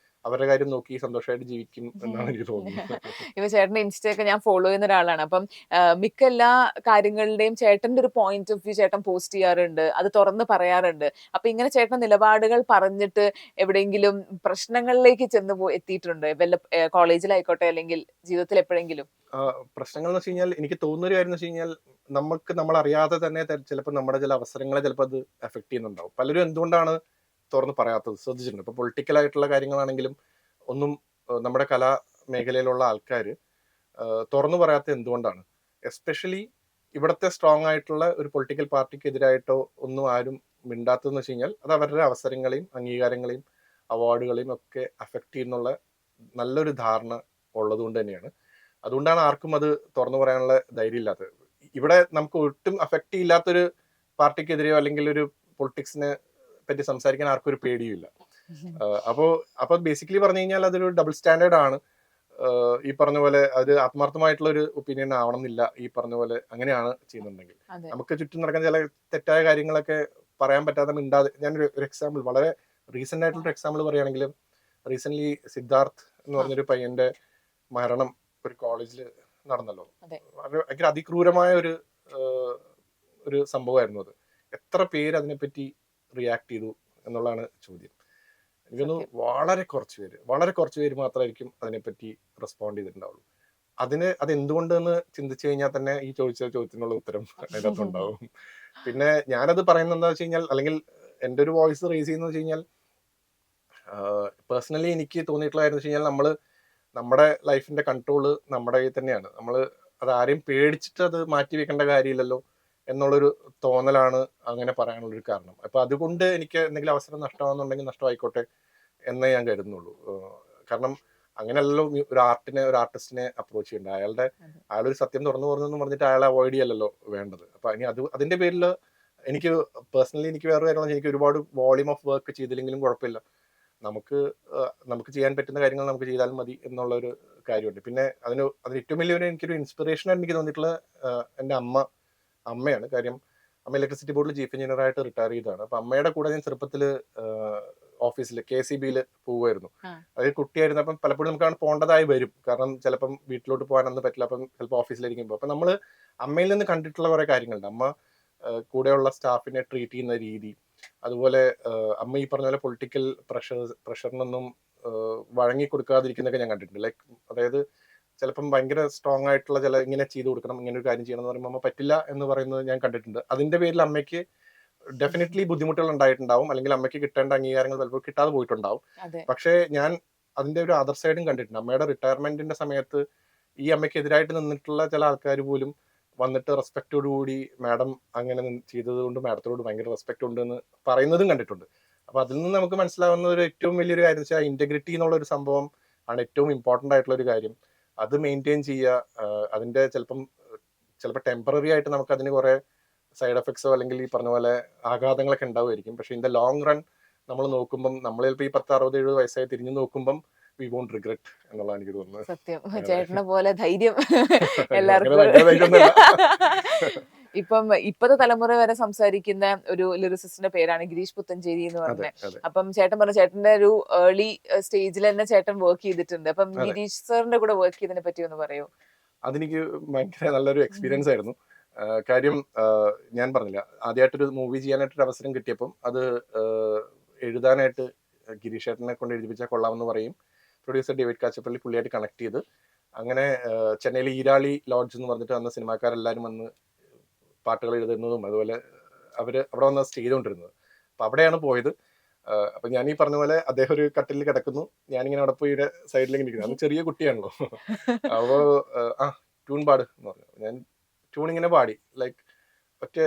അവരുടെ കാര്യം നോക്കി സന്തോഷമായിട്ട് ജീവിക്കും എന്നാണ് എനിക്ക് തോന്നുന്നത്. ഇപ്പൊ ചേട്ടന്റെ ഇൻസ്റ്റയൊക്കെ ഞാൻ ഫോളോ ചെയ്യുന്ന ഒരാളാണ്. അപ്പം മിക്ക എല്ലാ കാര്യങ്ങളുടെയും ചേട്ടന്റെ ഒരു പോയിന്റ് ഓഫ് വ്യൂ ചേട്ടൻ പോസ്റ്റ് ചെയ്യാറുണ്ട്. അത് തുറന്ന് പറയാറുണ്ട്. അപ്പൊ ഇങ്ങനെ ചേട്ടൻ നിലപാടുകൾ പറഞ്ഞിട്ട് എവിടെയെങ്കിലും പ്രശ്നങ്ങളിലേക്ക് എത്തിയിട്ടുണ്ടോ? വല്ല കോളേജിലായിക്കോട്ടെ അല്ലെങ്കിൽ ജീവിതത്തിൽ എപ്പോഴെങ്കിലും? പ്രശ്നങ്ങൾ എന്ന് വെച്ച് കഴിഞ്ഞാൽ എനിക്ക് തോന്നുന്ന ഒരു കാര്യം എന്ന് വെച്ച് കഴിഞ്ഞാൽ നമുക്ക് നമ്മളറിയാതെ തന്നെ ചിലപ്പോൾ നമ്മുടെ ചില അവസരങ്ങളെ ചിലപ്പോൾ അത് എഫക്ട് ചെയ്യുന്നുണ്ടാവും. പലരും എന്തുകൊണ്ടാണ് തുറന്ന് പറയാത്തത് ശ്രദ്ധിച്ചിട്ടുണ്ട്. ഇപ്പോൾ പൊളിറ്റിക്കൽ ആയിട്ടുള്ള കാര്യങ്ങളാണെങ്കിലും ഒന്നും നമ്മുടെ കലാ മേഖലയിലുള്ള ആൾക്കാർ തുറന്നു പറയാത്തത് എന്തുകൊണ്ടാണ്? എസ്പെഷ്യലി ഇവിടുത്തെ സ്ട്രോങ് ആയിട്ടുള്ള ഒരു പൊളിറ്റിക്കൽ പാർട്ടിക്ക് എതിരായിട്ടോ ഒന്നും ആരും മിണ്ടാത്തതെന്ന് വെച്ച് കഴിഞ്ഞാൽ അത് അവരുടെ അവസരങ്ങളെയും അംഗീകാരങ്ങളെയും അവാർഡുകളെയും ഒക്കെ അഫക്റ്റ് ചെയ്യുന്നുള്ള നല്ലൊരു ധാരണ ഉള്ളത് കൊണ്ട് തന്നെയാണ്. അതുകൊണ്ടാണ് ആർക്കും അത് തുറന്നു പറയാനുള്ള ധൈര്യം ഇല്ലാത്തത്. ഇവിടെ നമുക്ക് ഒട്ടും അഫക്റ്റ് ഇല്ലാത്തൊരു പാർട്ടിക്കെതിരെയോ അല്ലെങ്കിൽ ഒരു പൊളിറ്റിക്സിനെ പറ്റി സംസാരിക്കാൻ ആർക്കും ഒരു പേടിയുമില്ല. അപ്പോൾ ബേസിക്കലി പറഞ്ഞു കഴിഞ്ഞാൽ അതൊരു ഡബിൾ സ്റ്റാൻഡേർഡ് ആണ്. ഈ പറഞ്ഞ പോലെ അത് ആത്മാർത്ഥമായിട്ടുള്ള ഒരു ഒപ്പീനിയൻ ആവണമെന്നില്ല. ഈ പറഞ്ഞ പോലെ അങ്ങനെയാണ് ചെയ്യുന്നുണ്ടെങ്കിൽ നമുക്ക് ചുറ്റും നടക്കുന്ന ചില തെറ്റായ കാര്യങ്ങളൊക്കെ പറയാൻ പറ്റാതെ മിണ്ടാതെ. ഞാനൊരു എക്സാമ്പിൾ, വളരെ റീസെന്റ് ആയിട്ടുള്ള എക്സാമ്പിൾ പറയുകയാണെങ്കിൽ, റീസെന്റ് സിദ്ധാർത്ഥ് എന്ന് പറഞ്ഞൊരു പയ്യന്റെ മരണം ഒരു കോളേജിൽ നടന്നല്ലോ. ഭയങ്കര അതിക്രൂരമായ ഒരു സംഭവമായിരുന്നു അത്. എത്ര പേര് അതിനെപ്പറ്റി റിയാക്ട് ചെയ്തു എന്നുള്ളതാണ് ചോദ്യം. എനിക്കൊന്ന് വളരെ കുറച്ച് പേര് മാത്രമായിരിക്കും അതിനെപ്പറ്റി റെസ്പോണ്ട് ചെയ്തിട്ടുണ്ടാവുള്ളൂ. അത് എന്തുകൊണ്ടെന്ന് ചിന്തിച്ചു കഴിഞ്ഞാൽ തന്നെ ഈ ചോദിച്ച ചോദ്യത്തിനുള്ള ഉത്തരം അതിനകത്ത് ഉണ്ടാവും. പിന്നെ ഞാനത് പറയുന്നത് എന്താ വെച്ച് കഴിഞ്ഞാൽ, അല്ലെങ്കിൽ എൻ്റെ ഒരു വോയിസ് റേസ് ചെയ്യുന്നത് വെച്ച് കഴിഞ്ഞാൽ, പേഴ്സണലി എനിക്ക് തോന്നിയിട്ടുള്ള കാര്യം വെച്ച് കഴിഞ്ഞാൽ, നമ്മുടെ ലൈഫിന്റെ കൺട്രോള് നമ്മുടെ കയ്യിൽ തന്നെയാണ്. നമ്മൾ അത് ആരെയും പേടിച്ചിട്ട് അത് മാറ്റി വെക്കേണ്ട കാര്യമില്ലല്ലോ എന്നുള്ളൊരു തോന്നലാണ് അങ്ങനെ പറയാനുള്ളൊരു കാരണം. അപ്പൊ അതുകൊണ്ട് എനിക്ക് എന്തെങ്കിലും അവസരം നഷ്ടമാകുന്നുണ്ടെങ്കിൽ നഷ്ടമായിക്കോട്ടെ എന്നേ ഞാൻ കരുതുന്നുള്ളൂ. കാരണം അങ്ങനെയല്ലല്ലോ ഒരു ആർട്ടിസ്റ്റിനെ അപ്രോച്ച് ചെയ്യേണ്ടത്. അയാളൊരു സത്യം തുറന്നു പറഞ്ഞെന്ന് പറഞ്ഞിട്ട് അയാളെ അവോയ്ഡ് ചെയ്യല്ലോ വേണ്ടത്. അപ്പൊ അതിന്റെ പേരിൽ എനിക്ക് പേഴ്സണലി വേറെ കാര്യങ്ങൾ, എനിക്ക് ഒരുപാട് വോളിയം ഓഫ് വർക്ക് ചെയ്തില്ലെങ്കിലും കുഴപ്പമില്ല. നമുക്ക് ചെയ്യാൻ പറ്റുന്ന കാര്യങ്ങൾ നമുക്ക് ചെയ്താലും മതി എന്നുള്ള ഒരു കാര്യമുണ്ട്. പിന്നെ അതിന് ഏറ്റവും വലിയൊരു എനിക്കൊരു ഇൻസ്പിറേഷൻ എനിക്ക് തോന്നിയിട്ടുള്ള എൻ്റെ അമ്മയാണ്. കാര്യം അമ്മ ഇലക്ട്രിസിറ്റി ബോർഡിൽ ചീഫ് എഞ്ചിനീയർ ആയിട്ട് റിട്ടയർ ചെയ്തതാണ്. അപ്പൊ അമ്മയുടെ കൂടെ ഞാൻ ചെറുപ്പത്തിൽ ഓഫീസിൽ KCBയിൽ പോവുമായിരുന്നു. അതായത് കുട്ടിയായിരുന്നു. അപ്പം പലപ്പോഴും നമുക്ക് പോകേണ്ടതായി വരും. കാരണം ചിലപ്പം വീട്ടിലോട്ട് പോകാനൊന്നും പറ്റില്ല. അപ്പം ചിലപ്പോൾ ഓഫീസിലിരിക്കുമ്പോൾ അപ്പം നമ്മൾ അമ്മയിൽ നിന്ന് കണ്ടിട്ടുള്ള കുറെ കാര്യങ്ങളുണ്ട്. അമ്മ കൂടെയുള്ള സ്റ്റാഫിനെ ട്രീറ്റ് ചെയ്യുന്ന രീതി, അതുപോലെ അമ്മ ഈ പറഞ്ഞ പോലെ പൊളിറ്റിക്കൽ പ്രഷറിനൊന്നും വഴങ്ങി കൊടുക്കാതിരിക്കുന്നതൊക്കെ ഞാൻ കണ്ടിട്ടുണ്ട്. ലൈക്ക് അതായത് ചിലപ്പം ഭയങ്കര സ്ട്രോങ് ആയിട്ടുള്ള ഇങ്ങനെ ചെയ്തു കൊടുക്കണം, ഇങ്ങനെ ഒരു കാര്യം ചെയ്യണം എന്ന് പറയുമ്പോൾ അമ്മ പറ്റില്ല എന്ന് പറയുന്നത് ഞാൻ കണ്ടിട്ടുണ്ട്. അതിന്റെ പേരിൽ അമ്മയ്ക്ക് ഡെഫിനറ്റ്ലി ബുദ്ധിമുട്ടുകൾ ഉണ്ടായിട്ടുണ്ടാവും, അല്ലെങ്കിൽ അമ്മയ്ക്ക് കിട്ടേണ്ട അംഗീകാരങ്ങൾ പലപ്പോഴും കിട്ടാതെ പോയിട്ടുണ്ടാവും. പക്ഷേ ഞാൻ അതിന്റെ ഒരു അതർ സൈഡും കണ്ടിട്ടുണ്ട്. അമ്മയുടെ റിട്ടയർമെന്റിന്റെ സമയത്ത് ഈ അമ്മയ്ക്ക് എതിരായിട്ട് നിന്നിട്ടുള്ള ചില ആൾക്കാർ പോലും വന്നിട്ട് റെസ്പെക്റ്റോടുകൂടി മാഡം അങ്ങനെ ചെയ്തത് കൊണ്ട് മാഡത്തോട് ഭയങ്കര റെസ്പെക്ട് ഉണ്ട് എന്ന് പറയുന്നതും കണ്ടിട്ടുണ്ട്. അപ്പൊ അതിൽ നിന്ന് നമുക്ക് മനസ്സിലാവുന്ന ഒരു ഏറ്റവും വലിയൊരു കാര്യം വെച്ചാൽ ഇന്റഗ്രിറ്റി എന്നുള്ള ഒരു സംഭവം ആണ് ഏറ്റവും ഇമ്പോർട്ടന്റ് ആയിട്ടുള്ള ഒരു കാര്യം. അത് മെയിൻറ്റെയിൻ ചെയ്യുക. അതിന്റെ ചിലപ്പോൾ ടെമ്പററി ആയിട്ട് നമുക്ക് അതിന് കുറെ സൈഡ് എഫക്ട്സോ അല്ലെങ്കിൽ ഈ പറഞ്ഞ പോലെ ആഘാതങ്ങളൊക്കെ ഉണ്ടാവുമായിരിക്കും. പക്ഷെ ഇൻ ദ ലോങ് റൺ നമ്മൾ നോക്കുമ്പം, നമ്മൾ ചിലപ്പോൾ ഈ 10-60-70 വയസ്സായി തിരിഞ്ഞു നോക്കുമ്പം വി വോണ്ട് റിഗ്രറ്റ് എന്നുള്ളതാണ് എനിക്ക് തോന്നുന്നത്. സത്യം. ചേട്ടനെ പോലെ ധൈര്യം എല്ലാവർക്കും. ഇപ്പത്തെ തലമുറ വരെ സംസാരിക്കുന്ന ഒരു ലിറിസിസ്റ്റിന്റെ പേരാണ് ഗിരീഷ് പുത്തഞ്ചേരി എന്ന് പറഞ്ഞത്. അപ്പം ചേട്ടൻ പറഞ്ഞു ചേട്ടന്റെ ഒരു ഏർലി സ്റ്റേജിൽ തന്നെ ചേട്ടൻ വർക്ക് ചെയ്തിട്ടുണ്ട്. അപ്പം ഗിരീഷ് സാറിന്റെ കൂടെ വർക്ക് ചെയ്തതിനെ പറ്റി ഒന്ന് പറയൂ. അതെനിക്ക് ഭയങ്കര നല്ലൊരു എക്സ്പീരിയൻസ് ആയിരുന്നു. കാര്യം ഞാൻ പറഞ്ഞില്ല, ആദ്യമായിട്ടൊരു മൂവി ചെയ്യാനായിട്ടൊരു അവസരം കിട്ടിയപ്പം അത് എഴുതാനായിട്ട് ഗിരീഷ് ചേട്ടനെ കൊണ്ട് എഴുതിപ്പിച്ചാൽ കൊള്ളാമെന്ന് പറയും. പ്രൊഡ്യൂസർ ഡേവിഡ് കാച്ചപ്പള്ളി പുള്ളിയായിട്ട് കണക്ട് ചെയ്ത് അങ്ങനെ ചെന്നൈയിലെ ഈരാളി ലോഡ്ജ് എന്ന് പറഞ്ഞിട്ട് അന്ന് സിനിമാക്കാരെല്ലാവരും വന്ന് പാട്ടുകൾ എഴുതുന്നതും അതുപോലെ അവിടെ വന്ന് സ്റ്റേ ചെയ്തുകൊണ്ടിരുന്നത്. അപ്പൊ അവിടെയാണ് പോയത്. അപ്പൊ ഞാൻ ഈ പറഞ്ഞ പോലെ അദ്ദേഹം ഒരു കട്ടിലിൽ കിടക്കുന്നു, ഞാനിങ്ങനെ അവിടെ പോയി സൈഡിലേക്ക് നിൽക്കുന്നു. അന്ന് ചെറിയ കുട്ടിയാണല്ലോ. അപ്പോ ട്യൂൺ പാട് എന്ന് പറഞ്ഞു. ഞാൻ ട്യൂൺ ഇങ്ങനെ പാടി, ലൈക്ക് ഒറ്റ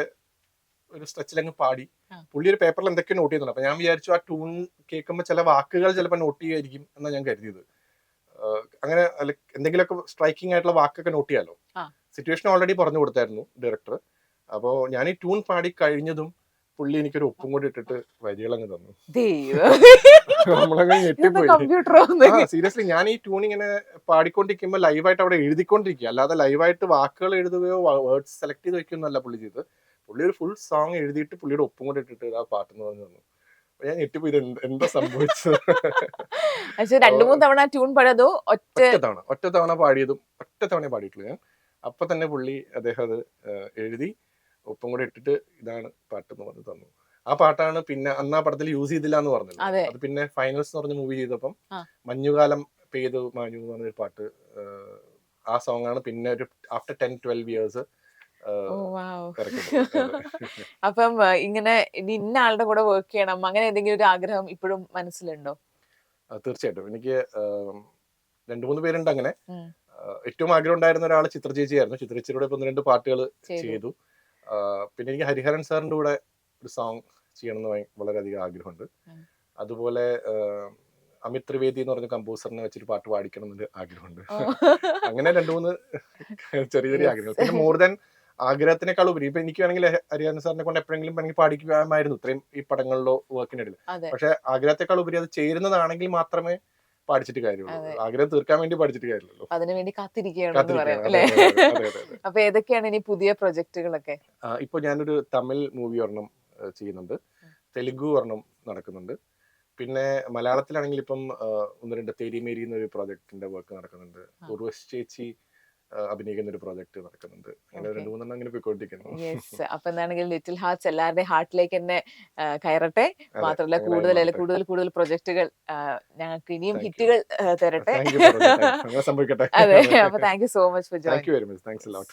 ഒരു സ്ട്രെച്ചിലങ്ങ് പാടി. പുള്ളി ഒരു പേപ്പറിൽ എന്തൊക്കെയോ നോട്ട് ചെയ്യുന്നുണ്ട്. അപ്പൊ ഞാൻ വിചാരിച്ചു ആ ട്യൂൺ കേൾക്കുമ്പോൾ ചില വാക്കുകൾ ചിലപ്പോൾ നോട്ട് ചെയ്യുമായിരിക്കും എന്നാണ് ഞാൻ കരുതിയത്. അങ്ങനെ എന്തെങ്കിലുമൊക്കെ സ്ട്രൈക്കിംഗ് ആയിട്ടുള്ള വാക്കൊക്കെ നോട്ട് ചെയ്യാലോ. സിറ്റുവേഷൻ ഓൾറെഡി പറഞ്ഞു കൊടുത്തായിരുന്നു ഡയറക്ടർ. അപ്പോൾ ഞാൻ ഈ ട്യൂൺ പാടി കഴിഞ്ഞതും പുള്ളി എനിക്കൊരു ഒപ്പും കൂടി ഇട്ടിട്ട് വരികളങ്ങ് തന്നു. ദൈവം നമ്മളങ്ങ് ഞെട്ടിപ്പോയി. കമ്പ്യൂട്ടറോ സീരിയസ്ലി ഞാൻ ഈ ട്യൂൺ ഇങ്ങനെ പാടിക്കൊണ്ടിരിക്കുമ്പോൾ ലൈവായിട്ട് അവിടെ എഴുതിക്കൊണ്ടിരിക്കുക, അല്ലാതെ ലൈവായിട്ട് വാക്കുകൾ എഴുതുകയോ വേർഡ്സ് സെലക്ട് ചെയ്ത് വെക്കുകയൊന്നുമല്ല പുള്ളി ചെയ്ത്. പുള്ളി ഒരു ഫുൾ സോങ് എഴുതിയിട്ട് പുള്ളിയുടെ ഒപ്പും കൂടി ഇട്ടിട്ട് ആ പാട്ടെന്ന് പറഞ്ഞു തന്നു. അപ്പൊ ഞാൻ ഞെട്ടിപ്പോയി, ഇത് എന്താ സംഭവിച്ചത്. പക്ഷെ 2-3 തവണ ട്യൂൺ പാടിയതോ ഒറ്റ ഒറ്റ തവണ പാടിയതും ഒറ്റ തവണ പാടിയിട്ടുള്ളൂ ഞാൻ. അപ്പൊ തന്നെ പുള്ളി അദ്ദേഹം അത് എഴുതി ഒപ്പം കൂടെ ഇട്ടിട്ട് ഇതാണ് പാട്ടെന്ന് പറഞ്ഞു തന്നു. ആ പാട്ടാണ് പിന്നെ അന്ന് ആ പടത്തിൽ യൂസ് ചെയ്തില്ല എന്ന് പറഞ്ഞത്. അതെ. അത് പിന്നെ ഫൈനൽസ് എന്ന് പറഞ്ഞ മൂവി ചെയ്തപ്പം ആ. മഞ്ഞുകാലം പെയ്തു മാഞ്ഞു എന്ന് പറഞ്ഞൊരു പാട്ട്, ആ സോങ് ആണ് പിന്നെ ഒരു ആഫ്റ്റർ 10-12 ഇയേഴ്സ് ഓ വാവ്. അപ്പം ഇങ്ങനെ ഇനി ഇന്ന ആളുടെ കൂടെ വർക്ക് ചെയ്യണം അങ്ങനെ എന്തെങ്കിലും ഒരു ആഗ്രഹം ഇപ്പോഴും മനസ്സിലുണ്ടോ? തീർച്ചയായിട്ടും എനിക്ക് 2-3 പേരുണ്ട് അങ്ങനെ. ഉം. ഏറ്റവും ആഗ്രഹം ഉണ്ടായിരുന്ന ഒരാൾ ചിത്ര ചേച്ചിയായിരുന്നു. ചിത്ര ചേച്ചിയുടെ 1-2 പാട്ടുകൾ ചെയ്തു. ചെയ്തു. പിന്നെ എനിക്ക് ഹരിഹരൻ സാറിന്റെ കൂടെ ഒരു സോങ് ചെയ്യണമെന്ന് വളരെയധികം ആഗ്രഹമുണ്ട്. ഉം. അതുപോലെ അമിത് ത്രിവേദി എന്ന് പറഞ്ഞ കമ്പോസറിനെ വെച്ചൊരു പാട്ട് പാടിക്കണം എന്നൊരു ആഗ്രഹമുണ്ട്. ഓ. അങ്ങനെ 2-3 ചെറിയ ചെറിയ Yes. ആഗ്രഹങ്ങൾ. പിന്നെ മോർ ദാൻ ആഗ്രഹത്തിനേക്കാൾ ഉപരി ഇപ്പൊ എനിക്ക് വേണമെങ്കിൽ ഹരിഹരൻ സാറിനെ കൊണ്ട് എപ്പോഴെങ്കിലും വേണമെങ്കിൽ പാടിക്കുമായിരുന്നു ഇത്രയും ഈ പടങ്ങളിലോ വർക്കിനിടയിൽ. അതെ. പക്ഷെ ആഗ്രഹത്തെക്കാൾ ഉപരി അത് ചേരുന്നതാണെങ്കിൽ മാത്രമേ പഠിച്ചിട്ട് കാര്യമുള്ളൂ. അതെ. ആഗ്രഹം തീർക്കാൻ വേണ്ടി പഠിച്ചിട്ട് കാര്യമുള്ളൂ. അതിനുവേണ്ടി കാത്തിരിക്കുകയാണെന്ന് പറയാം കാത്തിരിക്കുകയാണ്. അല്ലെ? അതെ, അതെ, അതെ, അതെ. അപ്പൊ ഏതൊക്കെയാണ് ഇനി പുതിയ പ്രൊജക്ടുകളൊക്കെ? ഇപ്പൊ ഞാനൊരു തമിഴ് മൂവി ഒരെണ്ണം ചെയ്യുന്നുണ്ട്. തെലുഗു ഒരെണ്ണം നടക്കുന്നുണ്ട്. പിന്നെ മലയാളത്തിലാണെങ്കിൽ ഇപ്പം 1-2 തേരി മേരി എന്നൊരു പ്രോജക്റ്റിന്റെ വർക്ക് നടക്കുന്നുണ്ട്. ഉർവശി ചേച്ചി അഭിനയിക്കുന്ന ഒരു പ്രോജക്റ്റ് നടക്കുന്നുണ്ട്. അങ്ങനെ Okay. 2-3 അങ്ങനെ പോയിക്കൊണ്ടിരിക്കുന്നു. യെസ്. അപ്പൊ എന്താണെങ്കിലും ലിറ്റിൽ ഹാർട്സ് എല്ലാവരുടെയും ഹാർട്ടിലേക്ക് തന്നെ കയറട്ടെ. അതെ, മാത്രമല്ല അങ്ങനെ കൂടുതൽ മാറട്ടെ. കൂടുതൽ പ്രൊജക്ടുകൾ ഞങ്ങൾക്ക് ഇനിയും Thank you. ഹിറ്റുകൾ തരട്ടെ. Thank you. അങ്ങനെ സംഭവിക്കട്ടെ. അതെ. അപ്പൊ thank you so much for thank joining. You very much. Thanks a lot.